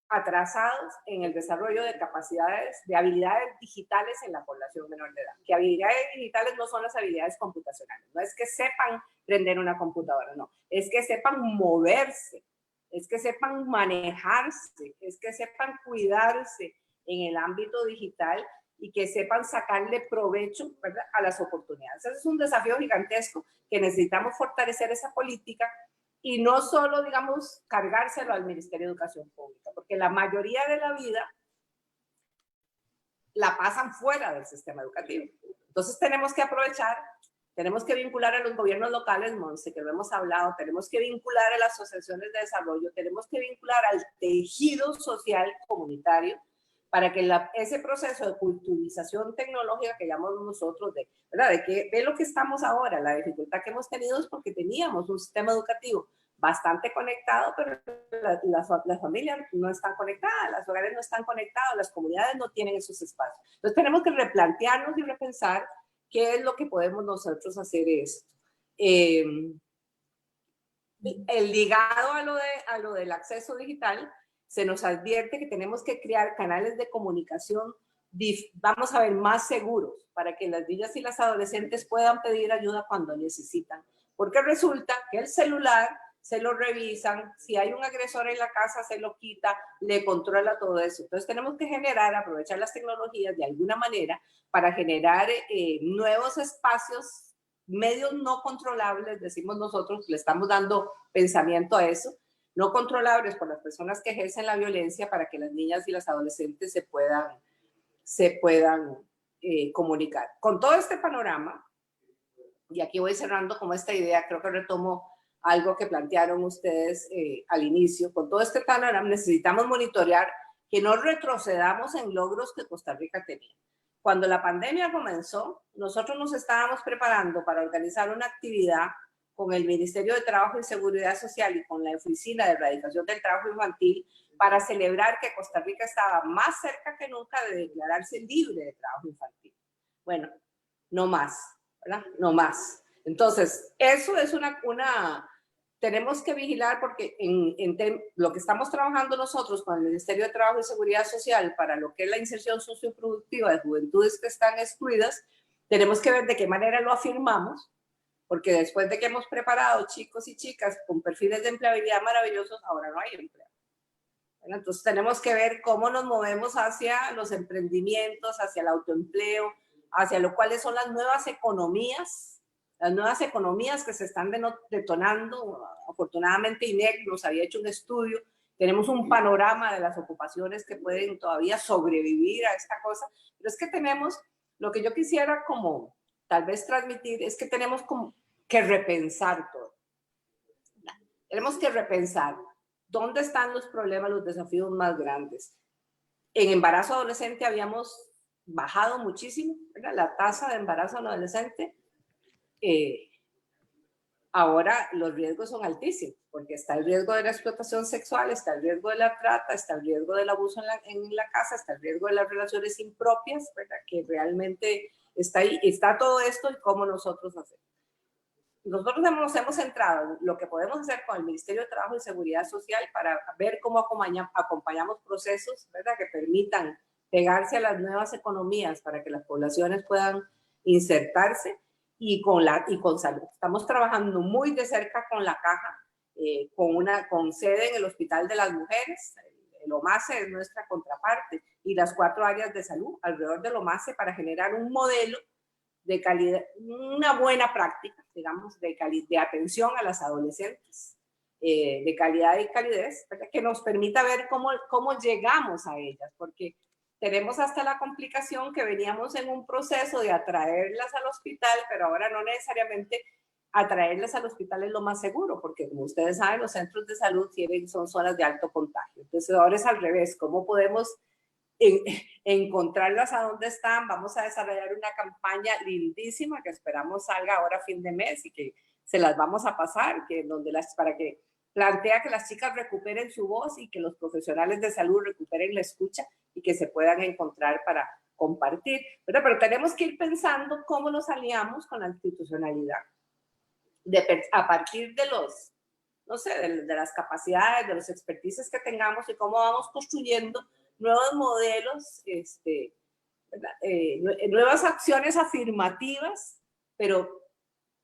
atrasados en el desarrollo de capacidades, de habilidades digitales en la población menor de edad. Que habilidades digitales no son las habilidades computacionales, no es que sepan prender una computadora, no, es que sepan moverse, es que sepan manejarse, es que sepan cuidarse en el ámbito digital y que sepan sacarle provecho, ¿verdad?, a las oportunidades. Ese es un desafío gigantesco que necesitamos fortalecer esa política y no solo, digamos, cargárselo al Ministerio de Educación Pública, porque la mayoría de la vida la pasan fuera del sistema educativo. Entonces tenemos que aprovechar, tenemos que vincular a los gobiernos locales, Monse, que lo hemos hablado, tenemos que vincular a las asociaciones de desarrollo, tenemos que vincular al tejido social comunitario para que ese proceso de culturización tecnológica que llamamos nosotros, ¿verdad?, de lo que estamos ahora, la dificultad que hemos tenido es porque teníamos un sistema educativo bastante conectado, pero las familias no están conectadas, los hogares no están conectados, las comunidades no tienen esos espacios. Entonces tenemos que replantearnos y repensar qué es lo que podemos nosotros hacer esto. El ligado a lo del acceso digital, se nos advierte que tenemos que crear canales de comunicación, vamos a ver, más seguros para que las niñas y las adolescentes puedan pedir ayuda cuando necesitan. Porque resulta que el celular se lo revisan, si hay un agresor en la casa se lo quita, le controla todo eso. Entonces tenemos que aprovechar las tecnologías de alguna manera para generar nuevos espacios, medios no controlables, decimos nosotros, le estamos dando pensamiento a eso, no controlables por las personas que ejercen la violencia para que las niñas y las adolescentes se puedan comunicar. Con todo este panorama, y aquí voy cerrando como esta idea, creo que retomo algo que plantearon ustedes al inicio, con todo este panorama necesitamos monitorear que no retrocedamos en logros que Costa Rica tenía. Cuando la pandemia comenzó, nosotros nos estábamos preparando para organizar una actividad con el Ministerio de Trabajo y Seguridad Social y con la Oficina de Erradicación del Trabajo Infantil para celebrar que Costa Rica estaba más cerca que nunca de declararse libre de trabajo infantil. Bueno, no más, ¿verdad? No más. Entonces, eso es tenemos que vigilar porque lo que estamos trabajando nosotros con el Ministerio de Trabajo y Seguridad Social para lo que es la inserción socioproductiva de juventudes que están excluidas, tenemos que ver de qué manera lo afirmamos, porque después de que hemos preparado chicos y chicas con perfiles de empleabilidad maravillosos, ahora no hay empleo. Bueno, entonces tenemos que ver cómo nos movemos hacia los emprendimientos, hacia el autoempleo, hacia cuáles son las nuevas economías que se están detonando. Afortunadamente INEC nos había hecho un estudio tenemos un panorama de las ocupaciones que pueden todavía sobrevivir a esta cosa, pero es que tenemos, lo que yo quisiera como tal vez transmitir, es que tenemos como que repensar todo. Tenemos que repensar dónde están los problemas, los desafíos más grandes. En embarazo adolescente habíamos bajado muchísimo, ¿verdad? La tasa de embarazo adolescente. Ahora los riesgos son altísimos, porque está el riesgo de la explotación sexual, está el riesgo de la trata, está el riesgo del abuso en la casa, está el riesgo de las relaciones impropias, ¿verdad? Que realmente está ahí, está todo esto y cómo nosotros hacemos. Nosotros nos hemos centrado en lo que podemos hacer con el Ministerio de Trabajo y Seguridad Social para ver cómo acompañamos procesos, ¿verdad? Que permitan pegarse a las nuevas economías para que las poblaciones puedan insertarse y con salud. Estamos trabajando muy de cerca con la Caja, con sede en el Hospital de las Mujeres. El OMASE es nuestra contraparte y las 4 áreas de salud alrededor del OMASE para generar un modelo de calidad, una buena práctica, digamos, de atención a las adolescentes, de calidad y calidez, ¿verdad? Que nos permita ver cómo llegamos a ellas, porque tenemos hasta la complicación que veníamos en un proceso de atraerlas al hospital, pero ahora no necesariamente atraerlas al hospital es lo más seguro, porque como ustedes saben, los centros de salud son zonas de alto contagio. Entonces ahora es al revés, ¿cómo podemos encontrarlas a dónde están? Vamos a desarrollar una campaña lindísima que esperamos salga ahora a fin de mes y que se las vamos a pasar, para que plantea que las chicas recuperen su voz y que los profesionales de salud recuperen la escucha y que se puedan encontrar para compartir. Pero tenemos que ir pensando cómo nos aliamos con la institucionalidad. A partir de los, no sé, de las capacidades, de los expertices que tengamos y cómo vamos construyendo nuevos modelos, nuevas acciones afirmativas, pero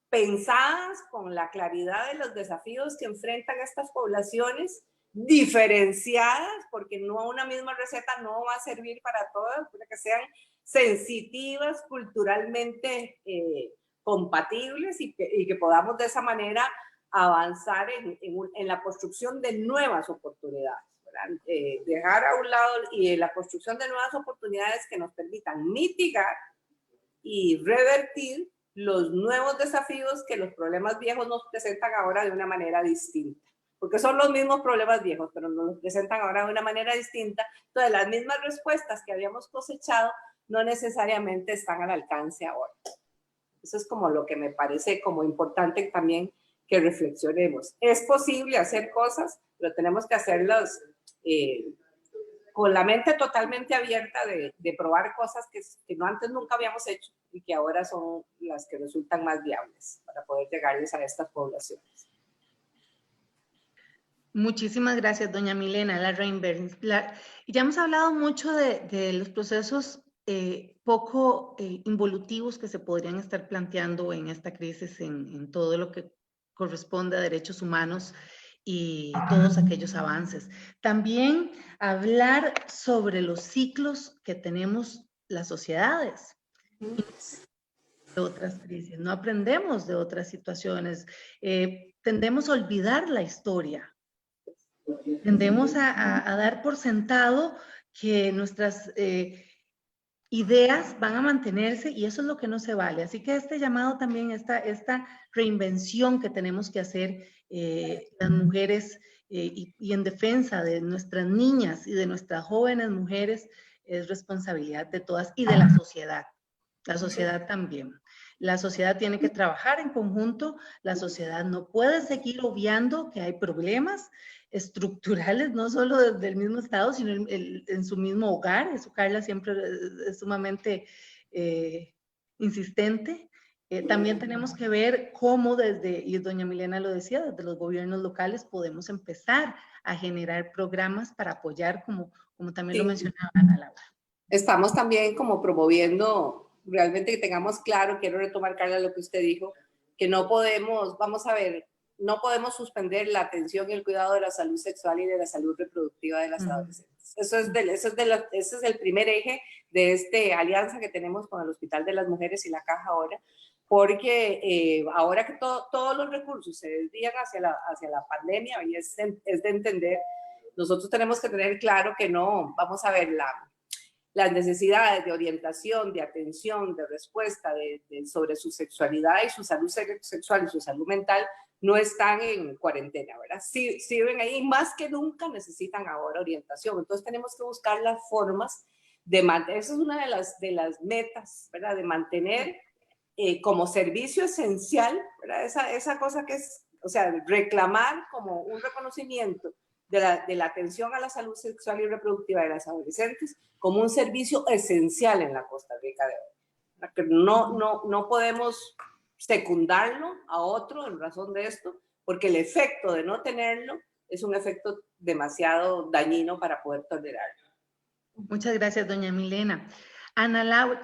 pensadas con la claridad de los desafíos que enfrentan estas poblaciones, diferenciadas, porque no una misma receta no va a servir para todas, para que sean sensitivas, culturalmente compatibles y que podamos de esa manera avanzar en la construcción de nuevas oportunidades. Dejar a un lado y la construcción de nuevas oportunidades que nos permitan mitigar y revertir los nuevos desafíos que los problemas viejos nos presentan ahora de una manera distinta. Porque son los mismos problemas viejos, pero nos los presentan ahora de una manera distinta. Entonces, las mismas respuestas que habíamos cosechado no necesariamente están al alcance ahora. Eso es como lo que me parece como importante también que reflexionemos. Es posible hacer cosas, pero tenemos que hacerlas con la mente totalmente abierta de probar cosas que antes nunca habíamos hecho y que ahora son las que resultan más viables para poder llegarles a estas poblaciones. Muchísimas gracias, doña Milena Larraín Berns. Ya hemos hablado mucho de los procesos poco involutivos que se podrían estar planteando en esta crisis, en todo lo que corresponde a derechos humanos y todos aquellos avances. También hablar sobre los ciclos que tenemos las sociedades. De otras crisis, no aprendemos de otras situaciones, tendemos a olvidar la historia, tendemos a dar por sentado que nuestras ideas van a mantenerse y eso es lo que no se vale. Así que este llamado también, esta reinvención que tenemos que hacer las mujeres y en defensa de nuestras niñas y de nuestras jóvenes mujeres es responsabilidad de todas y de la sociedad. La sociedad también. La sociedad tiene que trabajar en conjunto. La sociedad no puede seguir obviando que hay problemas estructurales, no solo del mismo Estado, sino en su mismo hogar. Eso Carla siempre es sumamente insistente. También tenemos que ver cómo y doña Milena lo decía, desde los gobiernos locales podemos empezar a generar programas para apoyar, como también lo mencionaba Ana Laura. Estamos también como promoviendo, realmente que tengamos claro, quiero retomar, Carla, lo que usted dijo, que no podemos, vamos a ver, no podemos suspender la atención y el cuidado de la salud sexual y de la salud reproductiva de las adolescentes. Ese es el primer eje de esta alianza que tenemos con el Hospital de las Mujeres y la Caja ahora, porque ahora que todos los recursos se desvían hacia la pandemia, y es de entender nosotros tenemos que tener claro que no, vamos a ver, las necesidades de orientación, de atención, de respuesta sobre su sexualidad y su salud sexual y su salud mental no están en cuarentena, ¿verdad? Sí, sirven ahí, más que nunca necesitan ahora orientación. Entonces tenemos que buscar las formas de mantener, esa es una de las metas, ¿verdad? De mantener como servicio esencial, ¿verdad? Esa cosa que es, o sea, reclamar como un reconocimiento de la atención a la salud sexual y reproductiva de las adolescentes como un servicio esencial en la Costa Rica de hoy. Que no podemos secundarlo a otro en razón de esto, porque el efecto de no tenerlo es un efecto demasiado dañino para poder tolerarlo. Muchas gracias, doña Milena. Ana Laura,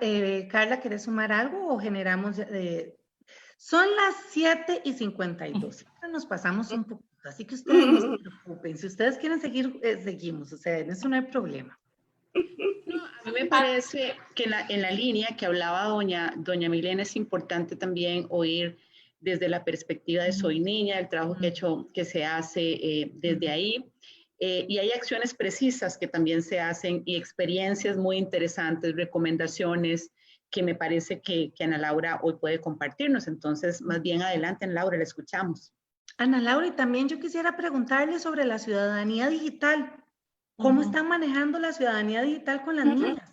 Carla, ¿quieres sumar algo o generamos? Son las 7:52. Nos pasamos un poco, así que ustedes no se preocupen. Si ustedes quieren seguir, seguimos. O sea, en eso no hay problema. No, a mí me parece que en la línea que hablaba doña Milena es importante también oír desde la perspectiva de Soy Niña, el trabajo que se hace desde ahí. Y hay acciones precisas que también se hacen y experiencias muy interesantes, recomendaciones que me parece que Ana Laura hoy puede compartirnos. Entonces, más bien adelante, Ana Laura, la escuchamos. Ana Laura, y también yo quisiera preguntarle sobre la ciudadanía digital. ¿Cómo están manejando la ciudadanía digital con las niñas?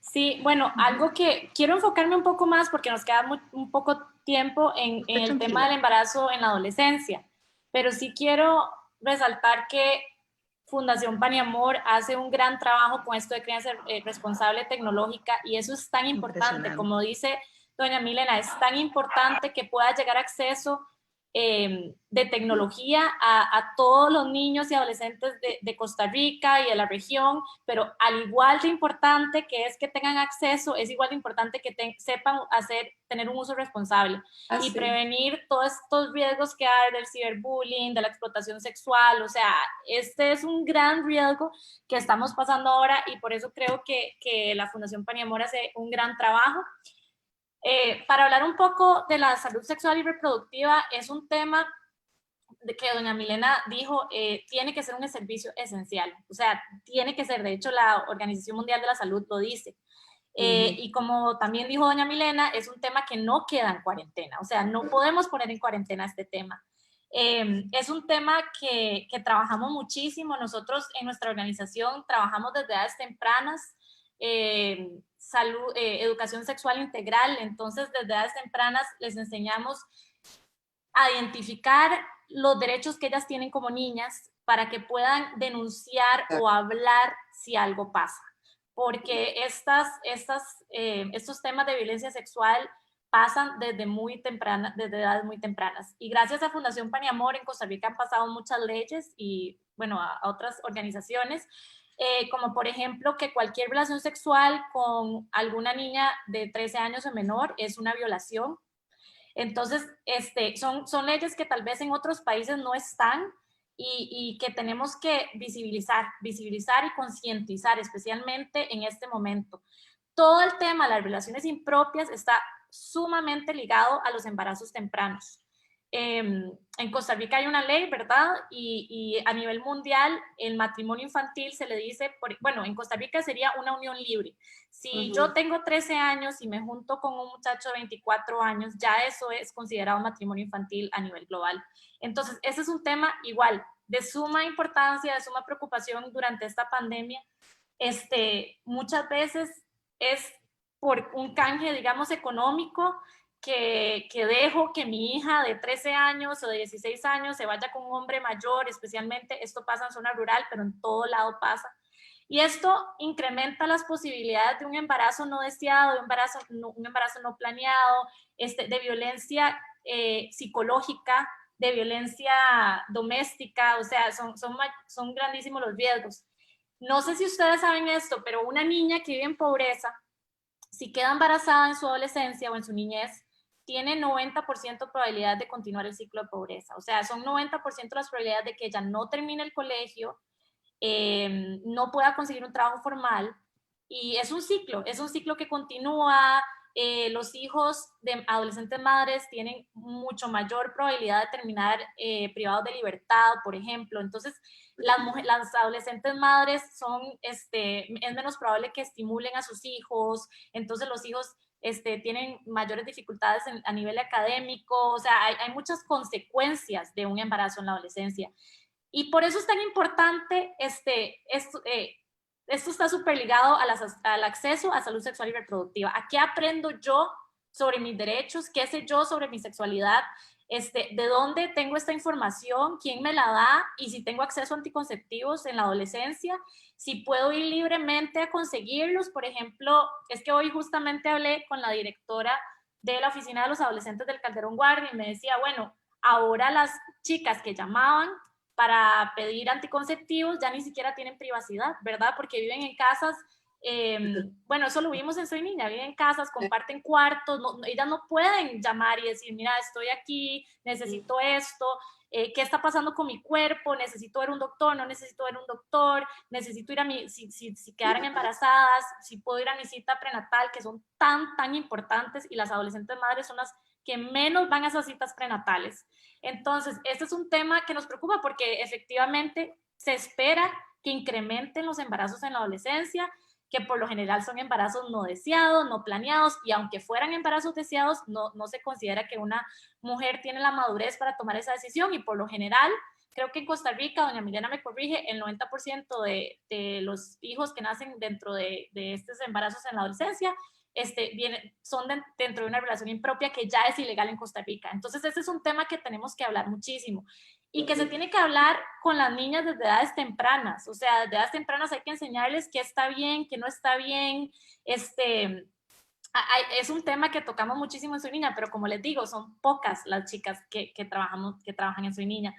Sí, bueno, algo que quiero enfocarme un poco más porque nos queda un poco tiempo en el tema del embarazo en la adolescencia, pero sí quiero resaltar que Fundación Pan y Amor hace un gran trabajo con esto de crianza responsable tecnológica y eso es tan importante, como dice doña Milena, es tan importante que pueda llegar acceso de tecnología a todos los niños y adolescentes de Costa Rica y de la región, pero al igual de importante que es que tengan acceso, es igual de importante que sepan tener un uso responsable y prevenir todos estos riesgos que hay del ciberbullying, de la explotación sexual. O sea, este es un gran riesgo que estamos pasando ahora y por eso creo que la Fundación Pan y Amor hace un gran trabajo. Para hablar un poco de la salud sexual y reproductiva, es un tema de que doña Milena dijo, tiene que ser un servicio esencial, o sea, tiene que ser, de hecho la Organización Mundial de la Salud lo dice. Y como también dijo doña Milena, es un tema que no queda en cuarentena, o sea, no podemos poner en cuarentena este tema. Es un tema que trabajamos muchísimo, nosotros en nuestra organización trabajamos desde edades tempranas, salud, educación sexual integral, entonces desde edades tempranas les enseñamos a identificar los derechos que ellas tienen como niñas para que puedan denunciar o hablar si algo pasa, porque estos temas de violencia sexual pasan desde edades muy tempranas. Y gracias a Fundación Pan y Amor en Costa Rica han pasado muchas leyes y, bueno, a otras organizaciones, como por ejemplo que cualquier relación sexual con alguna niña de 13 años o menor es una violación. Entonces, son leyes que tal vez en otros países no están y que tenemos que visibilizar y concientizar, especialmente en este momento. Todo el tema de las relaciones impropias está sumamente ligado a los embarazos tempranos. En Costa Rica hay una ley, ¿verdad? Y a nivel mundial el matrimonio infantil se le dice, bueno, en Costa Rica sería una unión libre. Si yo tengo 13 años y me junto con un muchacho de 24 años, ya eso es considerado matrimonio infantil a nivel global. Entonces, ese es un tema igual de suma importancia, de suma preocupación durante esta pandemia. Muchas veces es por un canje, digamos, económico, que dejo que mi hija de 13 años o de 16 años se vaya con un hombre mayor, especialmente esto pasa en zona rural, pero en todo lado pasa. Y esto incrementa las posibilidades de un embarazo no deseado, de un embarazo no planeado, de violencia psicológica, de violencia doméstica, o sea, son grandísimos los riesgos. No sé si ustedes saben esto, pero una niña que vive en pobreza, si queda embarazada en su adolescencia o en su niñez, tiene 90% probabilidad de continuar el ciclo de pobreza. O sea, son 90% las probabilidades de que ella no termine el colegio, no pueda conseguir un trabajo formal, y es un ciclo que continúa, los hijos de adolescentes madres tienen mucho mayor probabilidad de terminar privados de libertad, por ejemplo. Entonces, las adolescentes madres es menos probable que estimulen a sus hijos, entonces los hijos tienen mayores dificultades a nivel académico, o sea, hay muchas consecuencias de un embarazo en la adolescencia. Y por eso es tan importante, esto está súper ligado al acceso a salud sexual y reproductiva. ¿A qué aprendo yo sobre mis derechos? ¿Qué sé yo sobre mi sexualidad? ¿De dónde tengo esta información? ¿Quién me la da? Y si tengo acceso a anticonceptivos en la adolescencia, si puedo ir libremente a conseguirlos. Por ejemplo, es que hoy justamente hablé con la directora de la Oficina de los Adolescentes del Calderón Guardia y me decía, bueno, ahora las chicas que llamaban para pedir anticonceptivos ya ni siquiera tienen privacidad, ¿verdad? Porque viven en casas, bueno, eso lo vimos en Soy Niña, viven en casas, comparten cuartos, ellas no pueden llamar y decir, mira, estoy aquí, necesito esto, ¿qué está pasando con mi cuerpo? Necesito ver un doctor, no necesito ver un doctor, necesito ir a si quedaran embarazadas, si puedo ir a mi cita prenatal, que son tan importantes, y las adolescentes madres son las que menos van a esas citas prenatales. Entonces, este es un tema que nos preocupa porque efectivamente se espera que incrementen los embarazos en la adolescencia, que por lo general son embarazos no deseados, no planeados, y aunque fueran embarazos deseados, no se considera que una mujer tiene la madurez para tomar esa decisión, y por lo general, creo que en Costa Rica, doña Milena me corrige, el 90% de los hijos que nacen dentro de estos embarazos en la adolescencia son dentro de una relación impropia que ya es ilegal en Costa Rica. Entonces, ese es un tema que tenemos que hablar muchísimo y que se tiene que hablar con las niñas desde edades tempranas. O sea, desde edades tempranas hay que enseñarles qué está bien, qué no está bien. Es un tema que tocamos muchísimo en Soy Niña, pero como les digo, son pocas las chicas que trabajan en Soy Niña.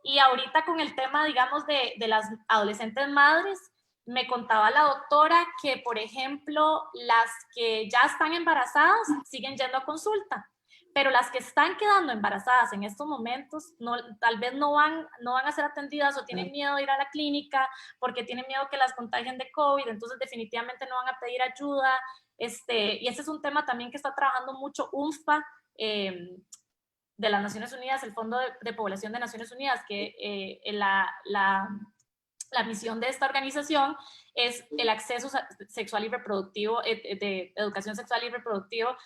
Y ahorita con el tema, digamos, de las adolescentes madres, me contaba la doctora que, por ejemplo, las que ya están embarazadas siguen yendo a consulta, pero las que están quedando embarazadas en estos momentos tal vez no van a ser atendidas o tienen miedo de ir a la clínica porque tienen miedo que las contagien de COVID, entonces definitivamente no van a pedir ayuda. Y ese es un tema también que está trabajando mucho UNFPA, de las Naciones Unidas, el Fondo de Población de Naciones Unidas, que la misión de esta organización es el acceso sexual y reproductivo, de educación sexual y reproductivo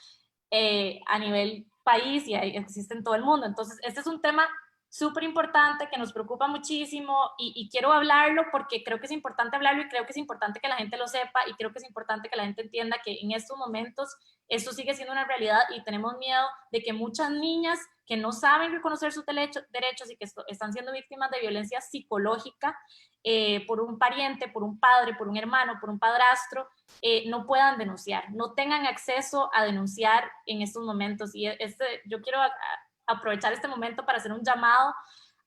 a nivel país, y existe en todo el mundo. Entonces, este es un tema súper importante que nos preocupa muchísimo y quiero hablarlo porque creo que es importante hablarlo y creo que es importante que la gente lo sepa y creo que es importante que la gente entienda que en estos momentos esto sigue siendo una realidad y tenemos miedo de que muchas niñas que no saben reconocer sus derechos y que están siendo víctimas de violencia psicológica por un pariente, por un padre, por un hermano, por un padrastro, no puedan denunciar, no tengan acceso a denunciar en estos momentos. Y yo quiero aprovechar este momento para hacer un llamado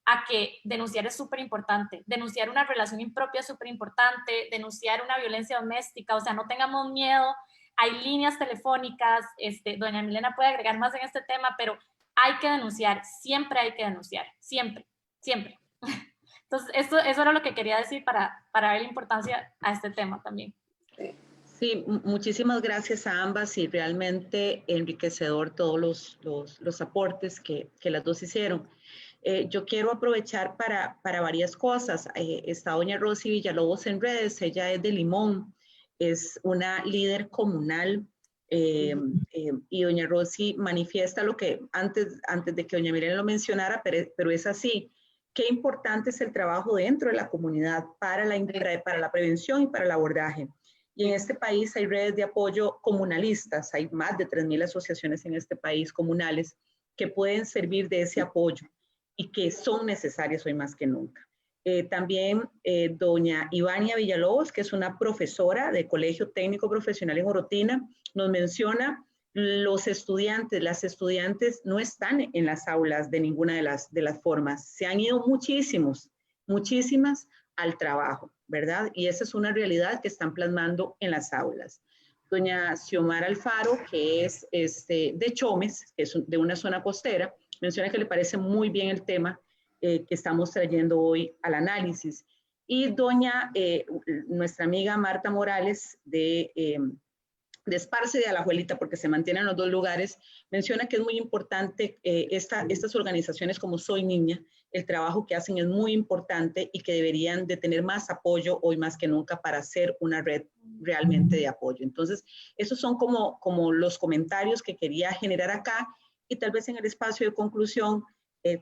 a que denunciar es súper importante, denunciar una relación impropia es súper importante, denunciar una violencia doméstica, o sea, no tengamos miedo, hay líneas telefónicas, doña Milena puede agregar más en este tema, pero hay que denunciar, siempre hay que denunciar, siempre. Entonces, eso era lo que quería decir para ver la importancia a este tema también. Sí, muchísimas gracias a ambas y realmente enriquecedor todos los aportes que las dos hicieron. Yo quiero aprovechar para varias cosas. Está doña Rosy Villalobos en redes, ella es de Limón, es una líder comunal y doña Rosy manifiesta lo que antes de que doña Milena lo mencionara, pero es así. Qué importante es el trabajo dentro de la comunidad para la prevención y para el abordaje. Y en este país hay redes de apoyo comunalistas, hay más de 3.000 asociaciones en este país comunales que pueden servir de ese apoyo y que son necesarias hoy más que nunca. También doña Ivania Villalobos, que es una profesora de Colegio Técnico Profesional en Orotina, nos menciona las estudiantes no están en las aulas de ninguna de las formas. Se han ido muchísimas al trabajo, ¿verdad? Y esa es una realidad que están plasmando en las aulas. Doña Xiomara Alfaro, que es de Chomes, que es de una zona costera, menciona que le parece muy bien el tema que estamos trayendo hoy al análisis. Y doña, nuestra amiga Marta Morales de Esparce de Alajuelita, porque se mantienen los dos lugares, menciona que es muy importante estas organizaciones como Soy Niña, el trabajo que hacen es muy importante y que deberían de tener más apoyo hoy más que nunca para hacer una red realmente de apoyo. Entonces, esos son como los comentarios que quería generar acá, y tal vez en el espacio de conclusión,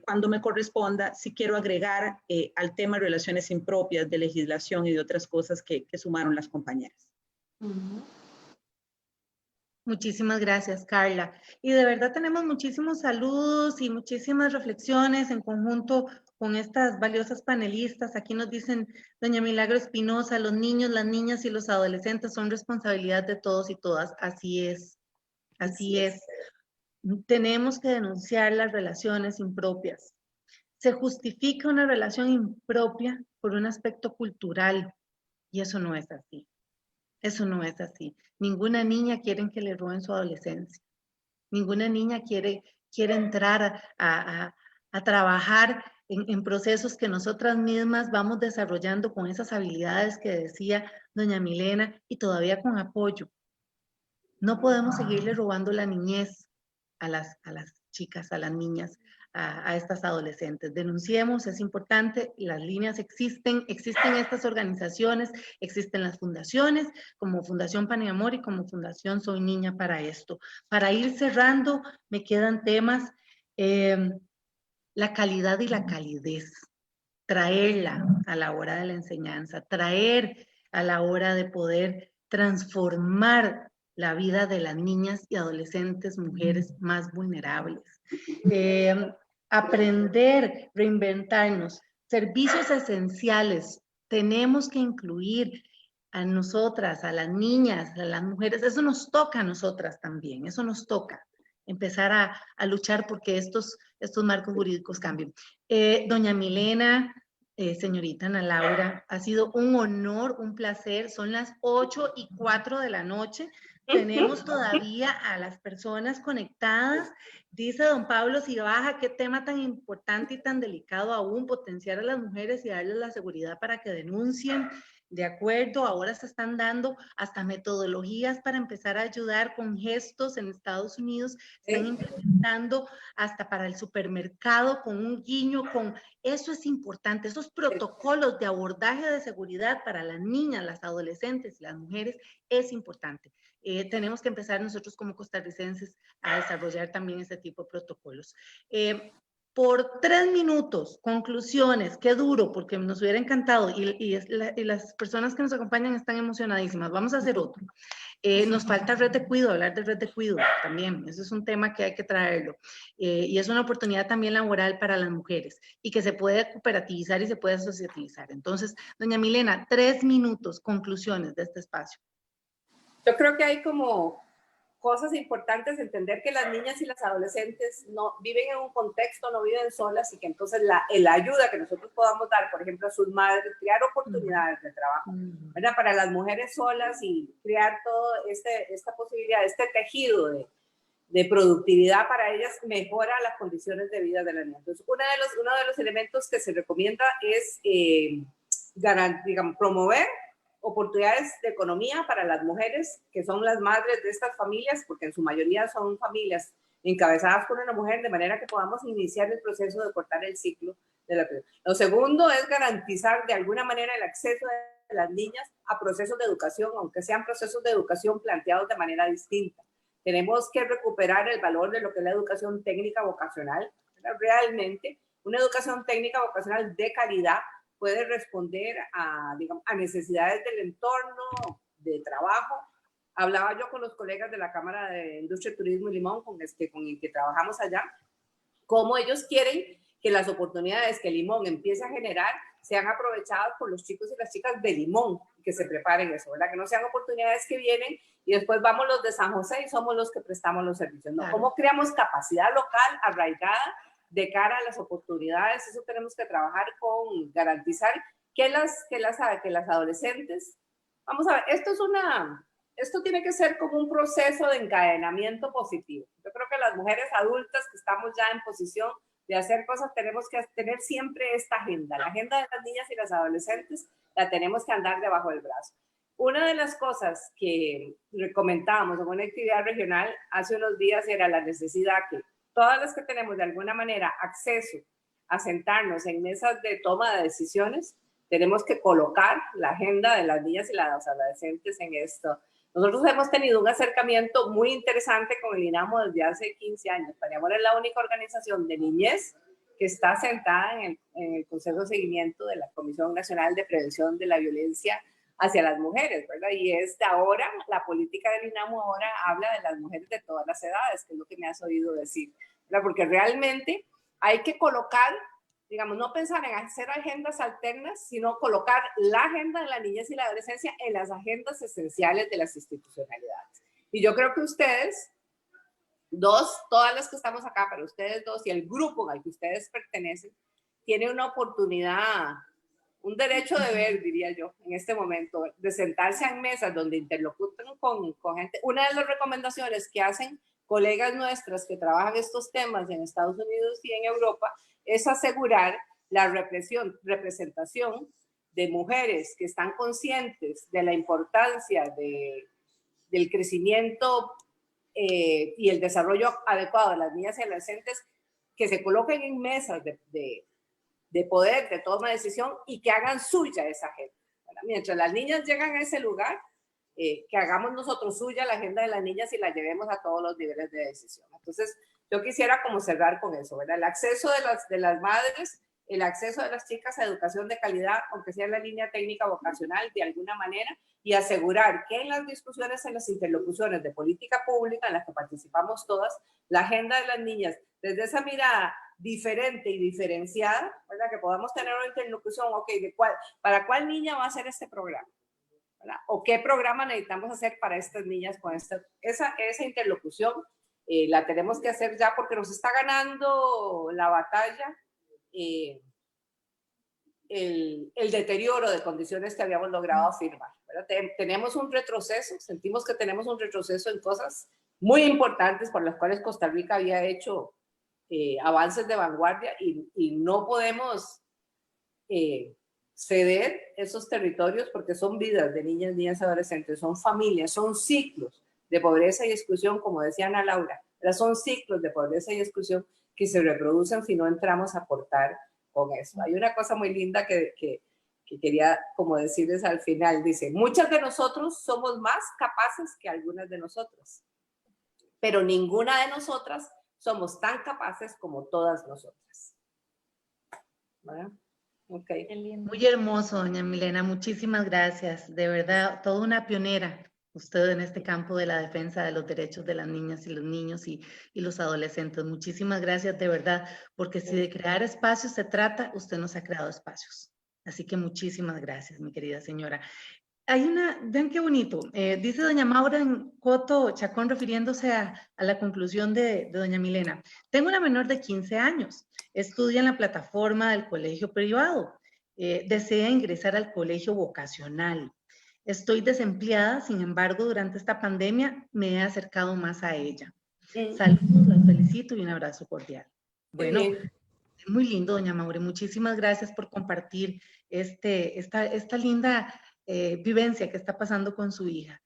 cuando me corresponda, si quiero agregar al tema de relaciones impropias, de legislación y de otras cosas que sumaron las compañeras. Muchísimas gracias, Carla. Y de verdad tenemos muchísimos saludos y muchísimas reflexiones en conjunto con estas valiosas panelistas. Aquí nos dicen doña Milagro Espinosa, los niños, las niñas y los adolescentes son responsabilidad de todos y todas. Así es, así es. Tenemos que denunciar las relaciones impropias. Se justifica una relación impropia por un aspecto cultural y eso no es así. Eso no es así. Ninguna niña quiere que le roben su adolescencia. Ninguna niña quiere entrar a trabajar en procesos que nosotras mismas vamos desarrollando con esas habilidades que decía doña Milena y todavía con apoyo. No podemos seguirle robando la niñez a las chicas, a las niñas, a estas adolescentes. Denunciemos, es importante, las líneas existen estas organizaciones, existen las fundaciones, como Fundación Pan y Amor y como Fundación Soy Niña para esto. Para ir cerrando, me quedan temas, la calidad y la calidez, traerla a la hora de la enseñanza, traer a la hora de poder transformar la vida de las niñas y adolescentes, mujeres más vulnerables. Aprender, reinventarnos, servicios esenciales, tenemos que incluir a nosotras, a las niñas, a las mujeres, eso nos toca a nosotras también, eso nos toca, empezar a luchar porque estos marcos jurídicos cambien. Doña Milena, señorita Ana Laura, ha sido un honor, un placer, son las 8:04 de la noche, tenemos todavía a las personas conectadas. Dice don Pablo, si baja, qué tema tan importante y tan delicado aún, potenciar a las mujeres y darles la seguridad para que denuncien. De acuerdo, ahora se están dando hasta metodologías para empezar a ayudar con gestos en Estados Unidos, están implementando hasta para el supermercado con un guiño, eso es importante, esos protocolos de abordaje de seguridad para las niñas, las adolescentes y las mujeres es importante. Tenemos que empezar nosotros como costarricenses a desarrollar también este tipo de protocolos. Por 3 minutos, conclusiones, qué duro, porque nos hubiera encantado y las personas que nos acompañan están emocionadísimas. Vamos a hacer otro. Nos falta red de cuido, hablar de red de cuido también. Eso es un tema que hay que traerlo. Y es una oportunidad también laboral para las mujeres y que se puede cooperativizar y se puede asociativizar. Entonces, doña Milena, 3 minutos, conclusiones de este espacio. Yo creo que hay como cosas importantes, entender que las niñas y las adolescentes no viven en un contexto, no viven solas y que entonces la ayuda que nosotros podamos dar, por ejemplo, a sus madres, crear oportunidades de trabajo, ¿verdad? Para las mujeres solas y crear todo esta posibilidad, este tejido de productividad para ellas mejora las condiciones de vida de las niñas. Entonces, uno de los elementos que se recomienda es promover oportunidades de economía para las mujeres que son las madres de estas familias, porque en su mayoría son familias encabezadas por una mujer, de manera que podamos iniciar el proceso de cortar el ciclo de la vida. Lo segundo es garantizar de alguna manera el acceso de las niñas a procesos de educación, aunque sean procesos de educación planteados de manera distinta. Tenemos que recuperar el valor de lo que es la educación técnica vocacional. Realmente, una educación técnica vocacional de calidad puede responder a necesidades del entorno, de trabajo. Hablaba yo con los colegas de la Cámara de Industria, Turismo y Limón, con el que trabajamos allá, cómo ellos quieren que las oportunidades que Limón empiece a generar sean aprovechadas por los chicos y las chicas de Limón, que se preparen eso, ¿verdad? Que no sean oportunidades que vienen y después vamos los de San José y somos los que prestamos los servicios, ¿no? Claro. ¿Cómo creamos capacidad local arraigada de cara a las oportunidades? Eso tenemos que trabajar con garantizar que las adolescentes, vamos a ver, esto tiene que ser como un proceso de encadenamiento positivo. Yo creo que las mujeres adultas que estamos ya en posición de hacer cosas tenemos que tener siempre esta agenda, la agenda de las niñas y las adolescentes la tenemos que andar debajo del brazo. una de las cosas que comentábamos en una actividad regional hace unos días era la necesidad que todas las que tenemos de alguna manera acceso a sentarnos en mesas de toma de decisiones, tenemos que colocar la agenda de las niñas y las adolescentes en esto. Nosotros hemos tenido un acercamiento muy interesante con el INAMO desde hace 15 años. Pariamor es la única organización de niñez que está sentada en el Consejo de Seguimiento de la Comisión Nacional de Prevención de la Violencia hacia las mujeres, ¿verdad? Y es de ahora, la política del INAMO ahora habla de las mujeres de todas las edades, que es lo que me has oído decir, ¿verdad? Porque realmente hay que colocar, digamos, no pensar en hacer agendas alternas, sino colocar la agenda de la niñez y la adolescencia en las agendas esenciales de las institucionalidades. Y yo creo que ustedes dos, todas las que estamos acá, pero ustedes dos y el grupo al que ustedes pertenecen, tiene una oportunidad, un derecho de ver, diría yo, en este momento, de sentarse en mesas donde interlocutan con gente. Una de las recomendaciones que hacen colegas nuestras que trabajan estos temas en Estados Unidos y en Europa es asegurar la representación de mujeres que están conscientes de la importancia del crecimiento y el desarrollo adecuado de las niñas y adolescentes, que se coloquen en mesas de poder, de toma de decisión, y que hagan suya esa agenda, ¿verdad? Mientras las niñas llegan a ese lugar, que hagamos nosotros suya la agenda de las niñas y la llevemos a todos los niveles de decisión. Entonces, yo quisiera como cerrar con eso, ¿verdad? El acceso de las madres, el acceso de las chicas a educación de calidad, aunque sea en la línea técnica vocacional, de alguna manera, y asegurar que en las discusiones, en las interlocuciones de política pública en las que participamos todas, la agenda de las niñas, desde esa mirada diferente y diferenciada, ¿verdad? Que podamos tener una interlocución, ok, ¿para cuál niña va a ser este programa? ¿Verdad? ¿O qué programa necesitamos hacer para estas niñas con esa interlocución? La tenemos que hacer ya porque nos está ganando la batalla el deterioro de condiciones que habíamos logrado afirmar, ¿verdad? Tenemos un retroceso, sentimos que tenemos un retroceso en cosas muy importantes por las cuales Costa Rica había hecho avances de vanguardia y no podemos ceder esos territorios porque son vidas de niñas, niñas, adolescentes, son familias, son ciclos de pobreza y exclusión, como decía Ana Laura, ¿verdad? Son ciclos de pobreza y exclusión que se reproducen si no entramos a aportar con eso. Hay una cosa muy linda que quería como decirles al final, dice, muchas de nosotros somos más capaces que algunas de nosotras, pero ninguna de nosotras somos tan capaces como todas nosotras. ¿Verdad? Okay. Muy hermoso, doña Milena, muchísimas gracias, de verdad, toda una pionera usted en este campo de la defensa de los derechos de las niñas y los niños y los adolescentes. Muchísimas gracias, de verdad, porque si de crear espacios se trata, usted nos ha creado espacios. Así que muchísimas gracias, mi querida señora. Hay una, vean qué bonito, dice doña Maura en Coto Chacón, refiriéndose a la conclusión de doña Milena. Tengo una menor de 15 años, estudia en la plataforma del colegio privado, desea ingresar al colegio vocacional. Estoy desempleada, sin embargo, durante esta pandemia me he acercado más a ella. Saludos, las felicito y un abrazo cordial. Bueno, muy lindo, doña Maure. Muchísimas gracias por compartir esta linda vivencia que está pasando con su hija.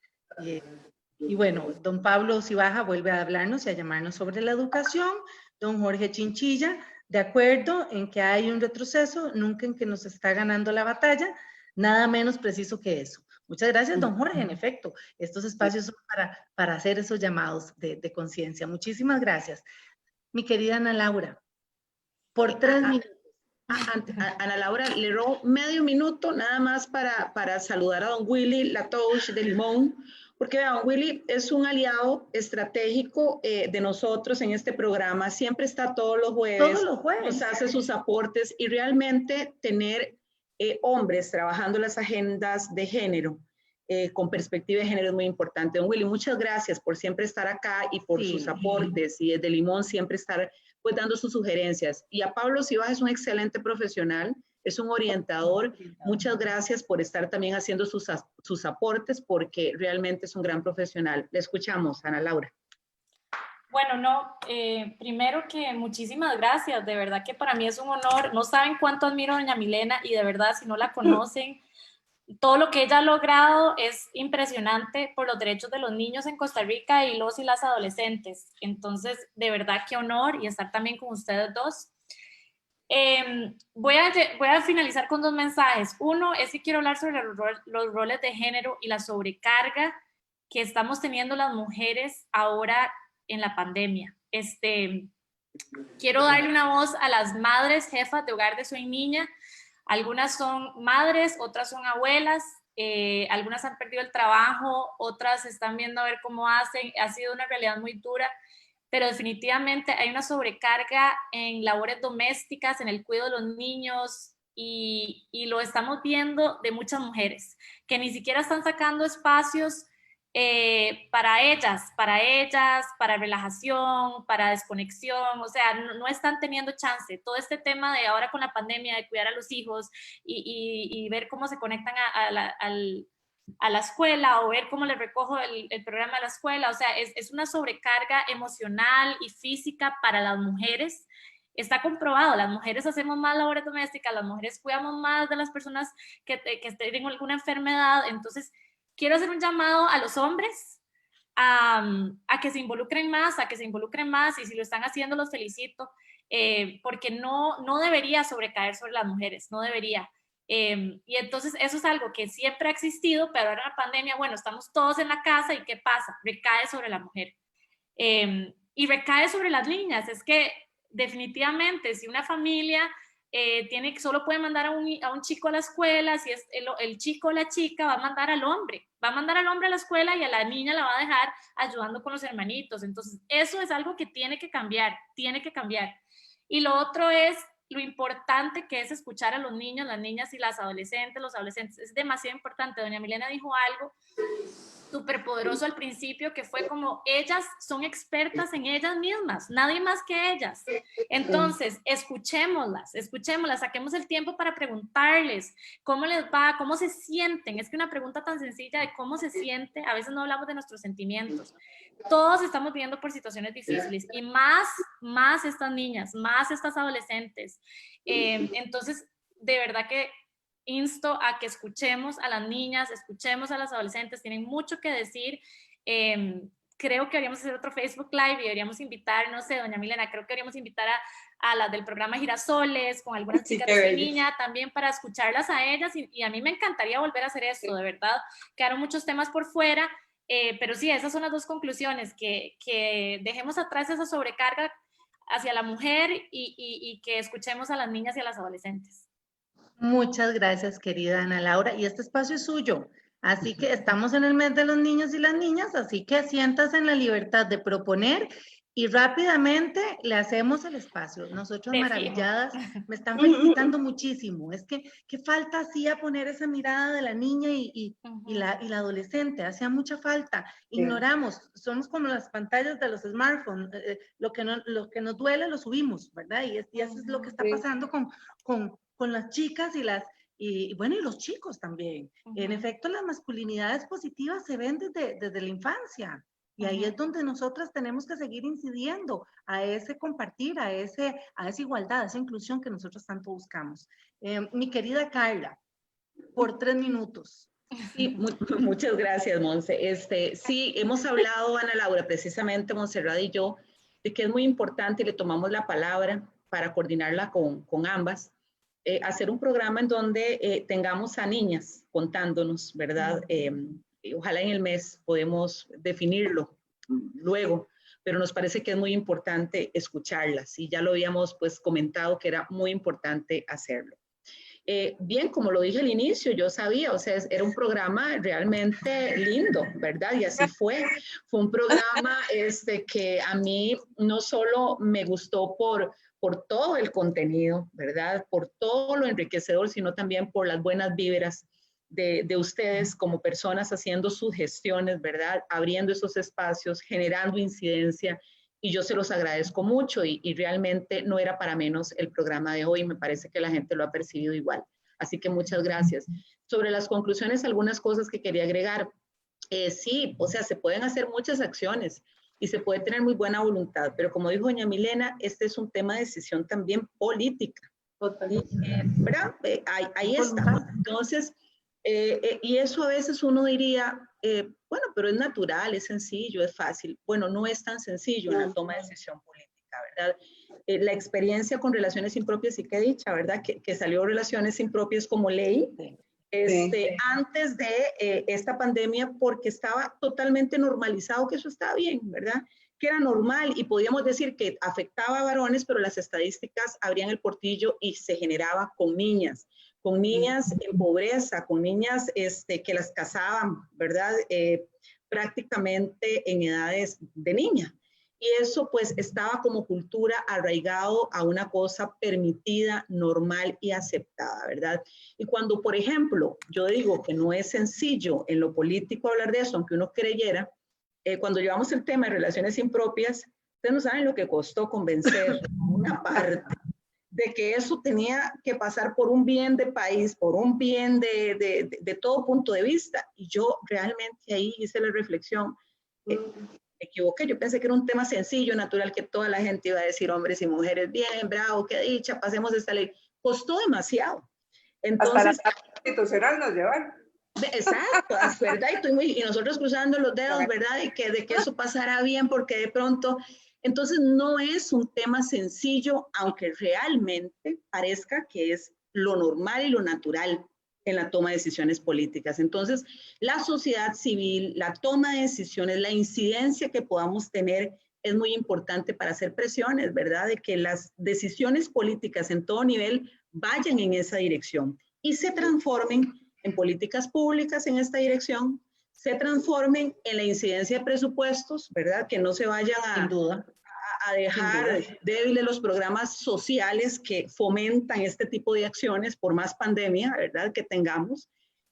Y bueno, don Pablo Cibaja vuelve a hablarnos y a llamarnos sobre la educación. Don Jorge Chinchilla, de acuerdo en que hay un retroceso, nunca en que nos está ganando la batalla, nada menos preciso que eso. Muchas gracias, don Jorge. En efecto, estos espacios son para hacer esos llamados de conciencia. Muchísimas gracias. Mi querida Ana Laura, por 3 minutos. Ana Laura, le robo medio minuto nada más para saludar a don Willy Latouche de Limón, porque vea, don Willy es un aliado estratégico de nosotros en este programa, siempre está todos los jueves, nos hace sus aportes y realmente tener hombres trabajando las agendas de género con perspectiva de género es muy importante. Don Willy, muchas gracias por siempre estar acá y por sus aportes y desde Limón siempre estar pues dando sus sugerencias. Y a Pablo Cibaja es un excelente profesional, es un orientador. Muchas gracias por estar también haciendo sus aportes porque realmente es un gran profesional. Le escuchamos, Ana Laura. Bueno, no, primero que muchísimas gracias, de verdad que para mí es un honor. No saben cuánto admiro a doña Milena y de verdad si no la conocen, todo lo que ella ha logrado es impresionante por los derechos de los niños en Costa Rica y los y las adolescentes. Entonces, de verdad, qué honor y estar también con ustedes dos. Voy a finalizar con 2 mensajes. Uno es que quiero hablar sobre los roles de género y la sobrecarga que estamos teniendo las mujeres ahora en la pandemia. Quiero darle una voz a las madres jefas de hogar de Soy Niña. Algunas son madres, otras son abuelas, algunas han perdido el trabajo, otras están viendo a ver cómo hacen. Ha sido una realidad muy dura, pero definitivamente hay una sobrecarga en labores domésticas, en el cuidado de los niños, y lo estamos viendo de muchas mujeres que ni siquiera están sacando espacios para ellas, para relajación, para desconexión. O sea, no están teniendo chance. Todo este tema de ahora con la pandemia, de cuidar a los hijos y ver cómo se conectan a la escuela, o ver cómo les recojo el programa de la escuela. O sea, es una sobrecarga emocional y física para las mujeres. Está comprobado, las mujeres hacemos más labores domésticas, las mujeres cuidamos más de las personas que tienen alguna enfermedad. Entonces, quiero hacer un llamado a los hombres a que se involucren más, y si lo están haciendo los felicito, porque no debería sobrecaer sobre las mujeres, no debería. Y entonces eso es algo que siempre ha existido, pero ahora en la pandemia, bueno, estamos todos en la casa y ¿qué pasa? Recae sobre la mujer. Y recae sobre las niñas. Es que definitivamente si una familia solo puede mandar a un chico a la escuela, si es el chico o la chica, va a mandar al hombre a la escuela, y a la niña la va a dejar ayudando con los hermanitos. Entonces eso es algo que tiene que cambiar. Y lo otro es lo importante que es escuchar a los niños, las niñas y los adolescentes. Es demasiado importante. Doña Milena dijo algo súper poderoso al principio, que fue como, ellas son expertas en ellas mismas, nadie más que ellas. Entonces, escuchémoslas, saquemos el tiempo para preguntarles cómo les va, cómo se sienten. Es que una pregunta tan sencilla de cómo se siente, a veces no hablamos de nuestros sentimientos. Todos estamos viviendo por situaciones difíciles, y más estas niñas, más estas adolescentes. Entonces, de verdad que insto a que escuchemos a las niñas, escuchemos a las adolescentes, tienen mucho que decir. Creo que deberíamos hacer otro Facebook Live y deberíamos invitar, no sé, doña Milena, creo que deberíamos invitar a las del programa Girasoles, con algunas chicas de Soy Niña, también para escucharlas a ellas, y a mí me encantaría volver a hacer esto, de verdad. Quedaron muchos temas por fuera, pero sí, esas son las 2 conclusiones, que dejemos atrás esa sobrecarga hacia la mujer y que escuchemos a las niñas y a las adolescentes. Muchas gracias, querida Ana Laura, y este espacio es suyo. Así que estamos en el mes de los niños y las niñas, así que siéntase en la libertad de proponer y rápidamente le hacemos el espacio. Nosotros maravilladas, me están felicitando muchísimo. Es que falta hacía poner esa mirada de la niña y la adolescente, hacía mucha falta. Ignoramos, somos como las pantallas de los smartphones, lo que nos duele lo subimos, ¿verdad? Y eso es lo que está pasando con las chicas y los chicos también. En efecto, las masculinidades positivas se ven desde la infancia. Y ahí es donde nosotras tenemos que seguir incidiendo a ese compartir, a esa igualdad, a esa inclusión que nosotros tanto buscamos. Mi querida Carla, por 3 minutos. Sí, muchas gracias, Monse. Sí, hemos hablado, Ana Laura, precisamente Montserrat y yo, de que es muy importante, y le tomamos la palabra para coordinarla con ambas, hacer un programa en donde tengamos a niñas contándonos, ¿verdad? Ojalá en el mes podemos definirlo luego, pero nos parece que es muy importante escucharlas, y ya lo habíamos pues comentado que era muy importante hacerlo. Bien, como lo dije al inicio, yo sabía, o sea, era un programa realmente lindo, ¿verdad? Y así fue un programa que a mí no solo me gustó por todo el contenido, ¿verdad? Por todo lo enriquecedor, sino también por las buenas víveras de ustedes como personas haciendo sus gestiones, ¿verdad? Abriendo esos espacios, generando incidencia, y yo se los agradezco mucho, y realmente no era para menos el programa de hoy. Me parece que la gente lo ha percibido igual. Así que muchas gracias. Sobre las conclusiones, algunas cosas que quería agregar. Sí, o sea, se pueden hacer muchas acciones y se puede tener muy buena voluntad, pero como dijo doña Milena, este es un tema de decisión también política. ¿Verdad? Ahí está. Entonces, Y eso a veces uno diría, bueno, pero es natural, es sencillo, es fácil. Bueno, no es tan sencillo en la toma de decisión política, ¿verdad? La experiencia con relaciones impropias sí que he dicho, ¿verdad? Que salió relaciones impropias como ley antes de esta pandemia porque estaba totalmente normalizado que eso estaba bien, ¿verdad? Que era normal y podíamos decir que afectaba a varones, pero las estadísticas abrían el portillo y se generaba con niñas en pobreza, con niñas que las casaban, ¿verdad? Prácticamente en edades de niña. Y eso pues estaba como cultura arraigado a una cosa permitida, normal y aceptada, ¿verdad? Y cuando, por ejemplo, yo digo que no es sencillo en lo político hablar de eso, aunque uno creyera, cuando llevamos el tema de relaciones impropias, ustedes no saben lo que costó convencer una parte de que eso tenía que pasar por un bien de país, por un bien de todo punto de vista. Y yo realmente ahí hice la reflexión, me equivoqué, yo pensé que era un tema sencillo, natural, que toda la gente iba a decir hombres y mujeres, bien, bravo, qué dicha, pasemos esta ley. Costó demasiado. Entonces, hasta la constitucional nos llevan. Exacto, es verdad, y nosotros cruzando los dedos, ¿verdad? De que eso pasara bien, porque de pronto, entonces no es un tema sencillo, aunque realmente parezca que es lo normal y lo natural en la toma de decisiones políticas. Entonces, la sociedad civil, la toma de decisiones, la incidencia que podamos tener es muy importante para hacer presiones, ¿verdad? De que las decisiones políticas en todo nivel vayan en esa dirección y se transformen en políticas públicas en esta dirección, se transformen en la incidencia de presupuestos, ¿verdad? Que no se vayan a dejar débiles los programas sociales que fomentan este tipo de acciones por más pandemia, ¿verdad? Que tengamos.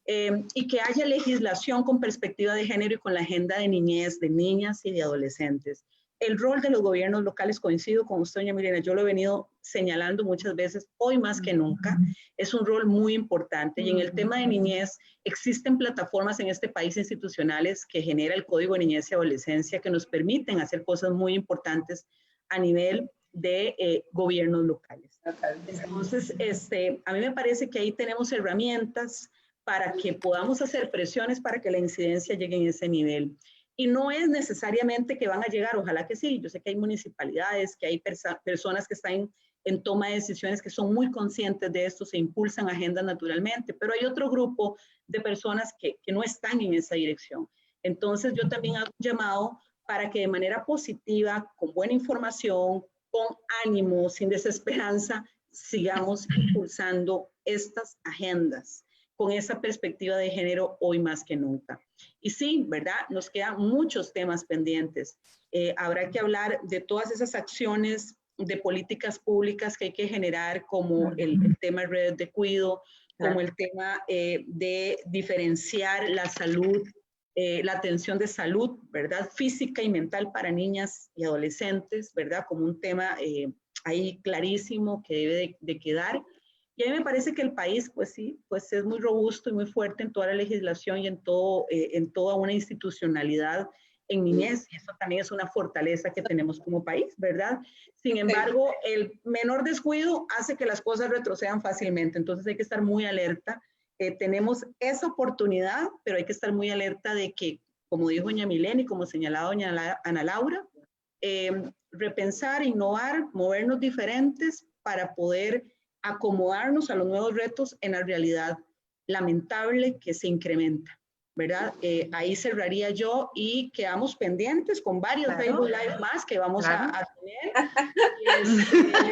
Y que haya legislación con perspectiva de género y con la agenda de niñez, de niñas y de adolescentes. El rol de los gobiernos locales, coincido con usted, doña Milena, yo lo he venido señalando muchas veces, hoy más que nunca, es un rol muy importante. Y en el tema de niñez, existen plataformas en este país institucionales que genera el Código de Niñez y Adolescencia que nos permiten hacer cosas muy importantes a nivel de gobiernos locales. Entonces, a mí me parece que ahí tenemos herramientas para que podamos hacer presiones para que la incidencia llegue en ese nivel. Y no es necesariamente que van a llegar, ojalá que sí, yo sé que hay municipalidades, que hay personas que están en toma de decisiones que son muy conscientes de esto, se impulsan agendas naturalmente, pero hay otro grupo de personas que no están en esa dirección. Entonces yo también hago un llamado para que de manera positiva, con buena información, con ánimo, sin desesperanza, sigamos impulsando estas agendas con esa perspectiva de género hoy más que nunca. Y sí, ¿verdad? Nos quedan muchos temas pendientes. Habrá que hablar de todas esas acciones de políticas públicas que hay que generar, como el tema de redes de cuidado, como el tema de diferenciar la salud, la atención de salud, ¿verdad? Física y mental para niñas y adolescentes, ¿verdad? Como un tema ahí clarísimo que debe de quedar. Y a mí me parece que el país, pues sí, pues es muy robusto y muy fuerte en toda la legislación y en toda una institucionalidad en niñez, y eso también es una fortaleza que tenemos como país, ¿verdad? Sin embargo, el menor descuido hace que las cosas retrocedan fácilmente, entonces hay que estar muy alerta. Tenemos esa oportunidad, pero hay que estar muy alerta de que, como dijo doña Milena y como señalaba doña Ana Laura, repensar, innovar, movernos diferentes para poder acomodarnos a los nuevos retos en la realidad lamentable que se incrementa, ¿verdad? Ahí cerraría yo y quedamos pendientes con varios Facebook Live más que vamos a tener.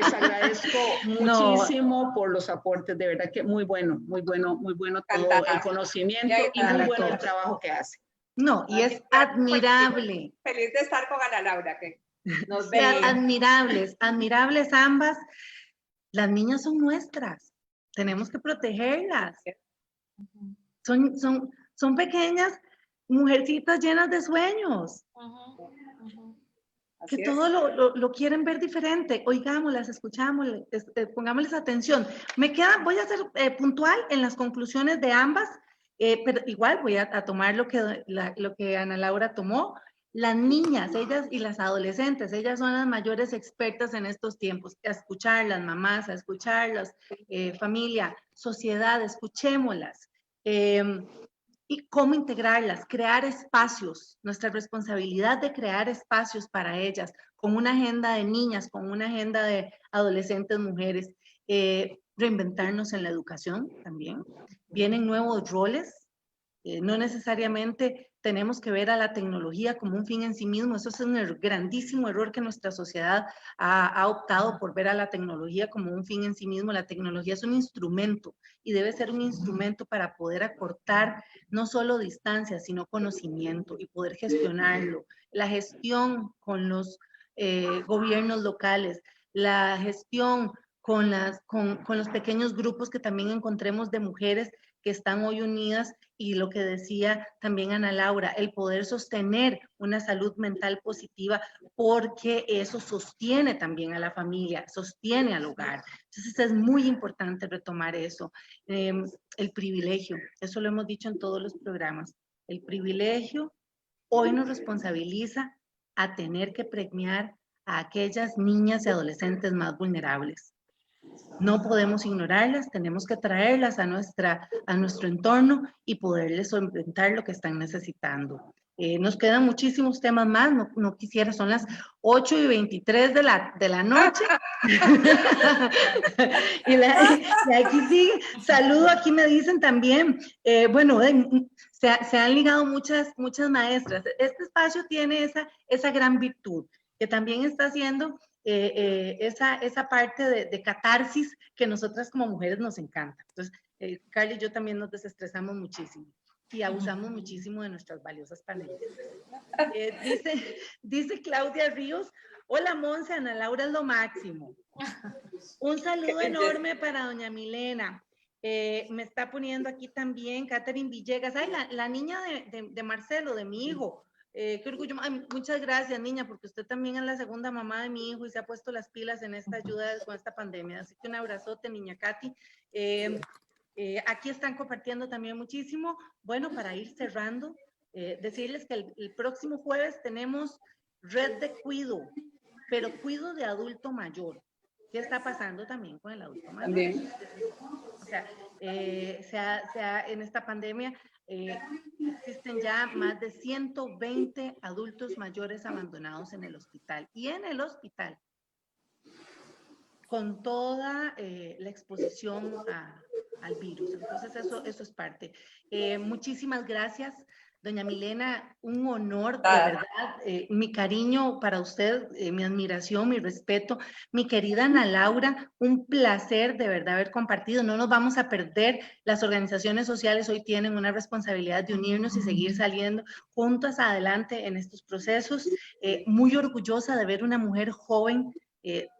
Les agradezco muchísimo por los aportes, de verdad que muy bueno todo el conocimiento y muy bueno el trabajo que hace. No, y es admirable. Feliz de estar con Ana Laura, que nos ve. Admirables ambas. Las niñas son nuestras, tenemos que protegerlas. Son pequeñas mujercitas llenas de sueños, que todo lo quieren ver diferente. Oigámoslas, escuchámoslas, pongámosles atención. Voy a ser puntual en las conclusiones de ambas, pero igual voy a tomar lo que Ana Laura tomó. Las niñas, ellas y las adolescentes, ellas son las mayores expertas en estos tiempos. A escucharlas, mamás, a escucharlas, familia, sociedad, escuchémoslas. y cómo integrarlas, crear espacios, nuestra responsabilidad de crear espacios para ellas, con una agenda de niñas, con una agenda de adolescentes, mujeres, reinventarnos en la educación también. Vienen nuevos roles, no necesariamente tenemos que ver a la tecnología como un fin en sí mismo. Eso es un grandísimo error que nuestra sociedad ha optado por ver a la tecnología como un fin en sí mismo. La tecnología es un instrumento y debe ser un instrumento para poder acortar no solo distancia, sino conocimiento y poder gestionarlo. La gestión con los gobiernos locales, la gestión con los pequeños grupos que también encontremos de mujeres que están hoy unidas, y lo que decía también Ana Laura, el poder sostener una salud mental positiva, porque eso sostiene también a la familia, sostiene al hogar. Entonces es muy importante retomar eso. El privilegio, eso lo hemos dicho en todos los programas, el privilegio hoy nos responsabiliza a tener que premiar a aquellas niñas y adolescentes más vulnerables. No podemos ignorarlas, tenemos que traerlas a nuestro entorno y poderles solventar lo que están necesitando. Nos quedan muchísimos temas más, no quisiera, son las 8:23 de la noche. y aquí sigue, saludo, aquí me dicen también, bueno, se han ligado muchas maestras. Este espacio tiene esa gran virtud, que también está haciendo esa parte de catarsis que nosotras como mujeres nos encanta. Entonces, Carla y yo también nos desestresamos muchísimo y abusamos muchísimo de nuestras valiosas panelistas. Dice Claudia Ríos, hola Monse, Ana Laura es lo máximo. Un saludo enorme para doña Milena. Me está poniendo aquí también Catherine Villegas, ay, la niña de Marcelo, de mi hijo. Qué orgullo. Ay, muchas gracias, niña, porque usted también es la segunda mamá de mi hijo y se ha puesto las pilas en esta ayuda con esta pandemia. Así que un abrazote, niña Katy. Aquí están compartiendo también muchísimo. Bueno, para ir cerrando, decirles que el próximo jueves tenemos red de cuido, pero cuido de adulto mayor. ¿Qué está pasando también con el adulto mayor? También. O sea, en esta pandemia existen ya más de 120 adultos mayores abandonados en el hospital. Y en el hospital, con toda la exposición al virus. Entonces, eso es parte. Muchísimas gracias, doña Milena, un honor, de verdad, mi cariño para usted, mi admiración, mi respeto. Mi querida Ana Laura, un placer de verdad haber compartido. No nos vamos a perder. Las organizaciones sociales hoy tienen una responsabilidad de unirnos y seguir saliendo juntas adelante en estos procesos. Muy orgullosa de ver una mujer joven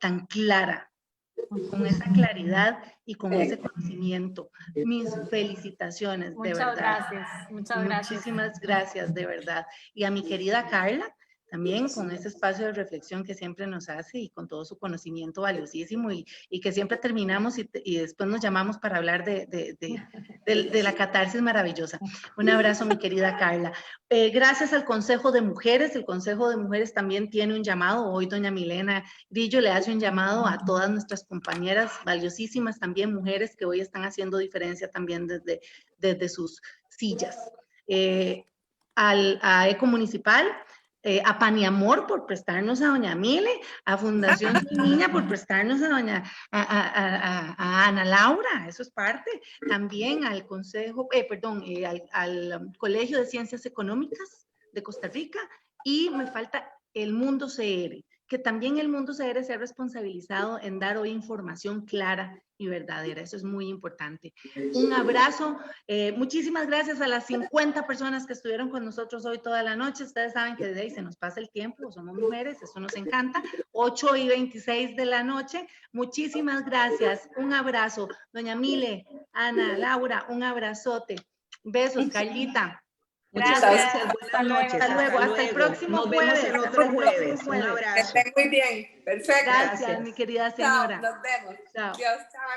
tan clara, con esa claridad y con ese conocimiento. Mis felicitaciones, de verdad. Muchas gracias, muchas gracias. Muchísimas gracias, de verdad. Y a mi querida Carla, también con ese espacio de reflexión que siempre nos hace y con todo su conocimiento valiosísimo y que siempre terminamos y después nos llamamos para hablar de la catarsis maravillosa. Un abrazo, mi querida Carla. Gracias al Consejo de Mujeres. El Consejo de Mujeres también tiene un llamado. Hoy doña Milena Grillo le hace un llamado a todas nuestras compañeras valiosísimas, también mujeres que hoy están haciendo diferencia también desde sus sillas. A Eco Municipal, a Paniamor por prestarnos a doña Mile, a Fundación Niña por prestarnos a Ana Laura, eso es parte, también al Consejo, al Colegio de Ciencias Económicas de Costa Rica, y me falta el Mundo CR, que también el Mundo CR se ha responsabilizado en dar hoy información clara y verdadera. Eso es muy importante. Un abrazo. Muchísimas gracias a las 50 personas que estuvieron con nosotros hoy toda la noche. Ustedes saben que desde ahí se nos pasa el tiempo, somos mujeres, eso nos encanta. 8:26 de la noche. Muchísimas gracias. Un abrazo. Doña Mile, Ana, Laura, un abrazote. Besos, Carlita. Muchas gracias. Buenas noches. Hasta luego. Hasta el próximo jueves. Nos vemos el otro jueves. Un abrazo. Que estén muy bien. Perfecto. Gracias, mi querida señora. Chao, nos vemos. Chao. Dios, chao.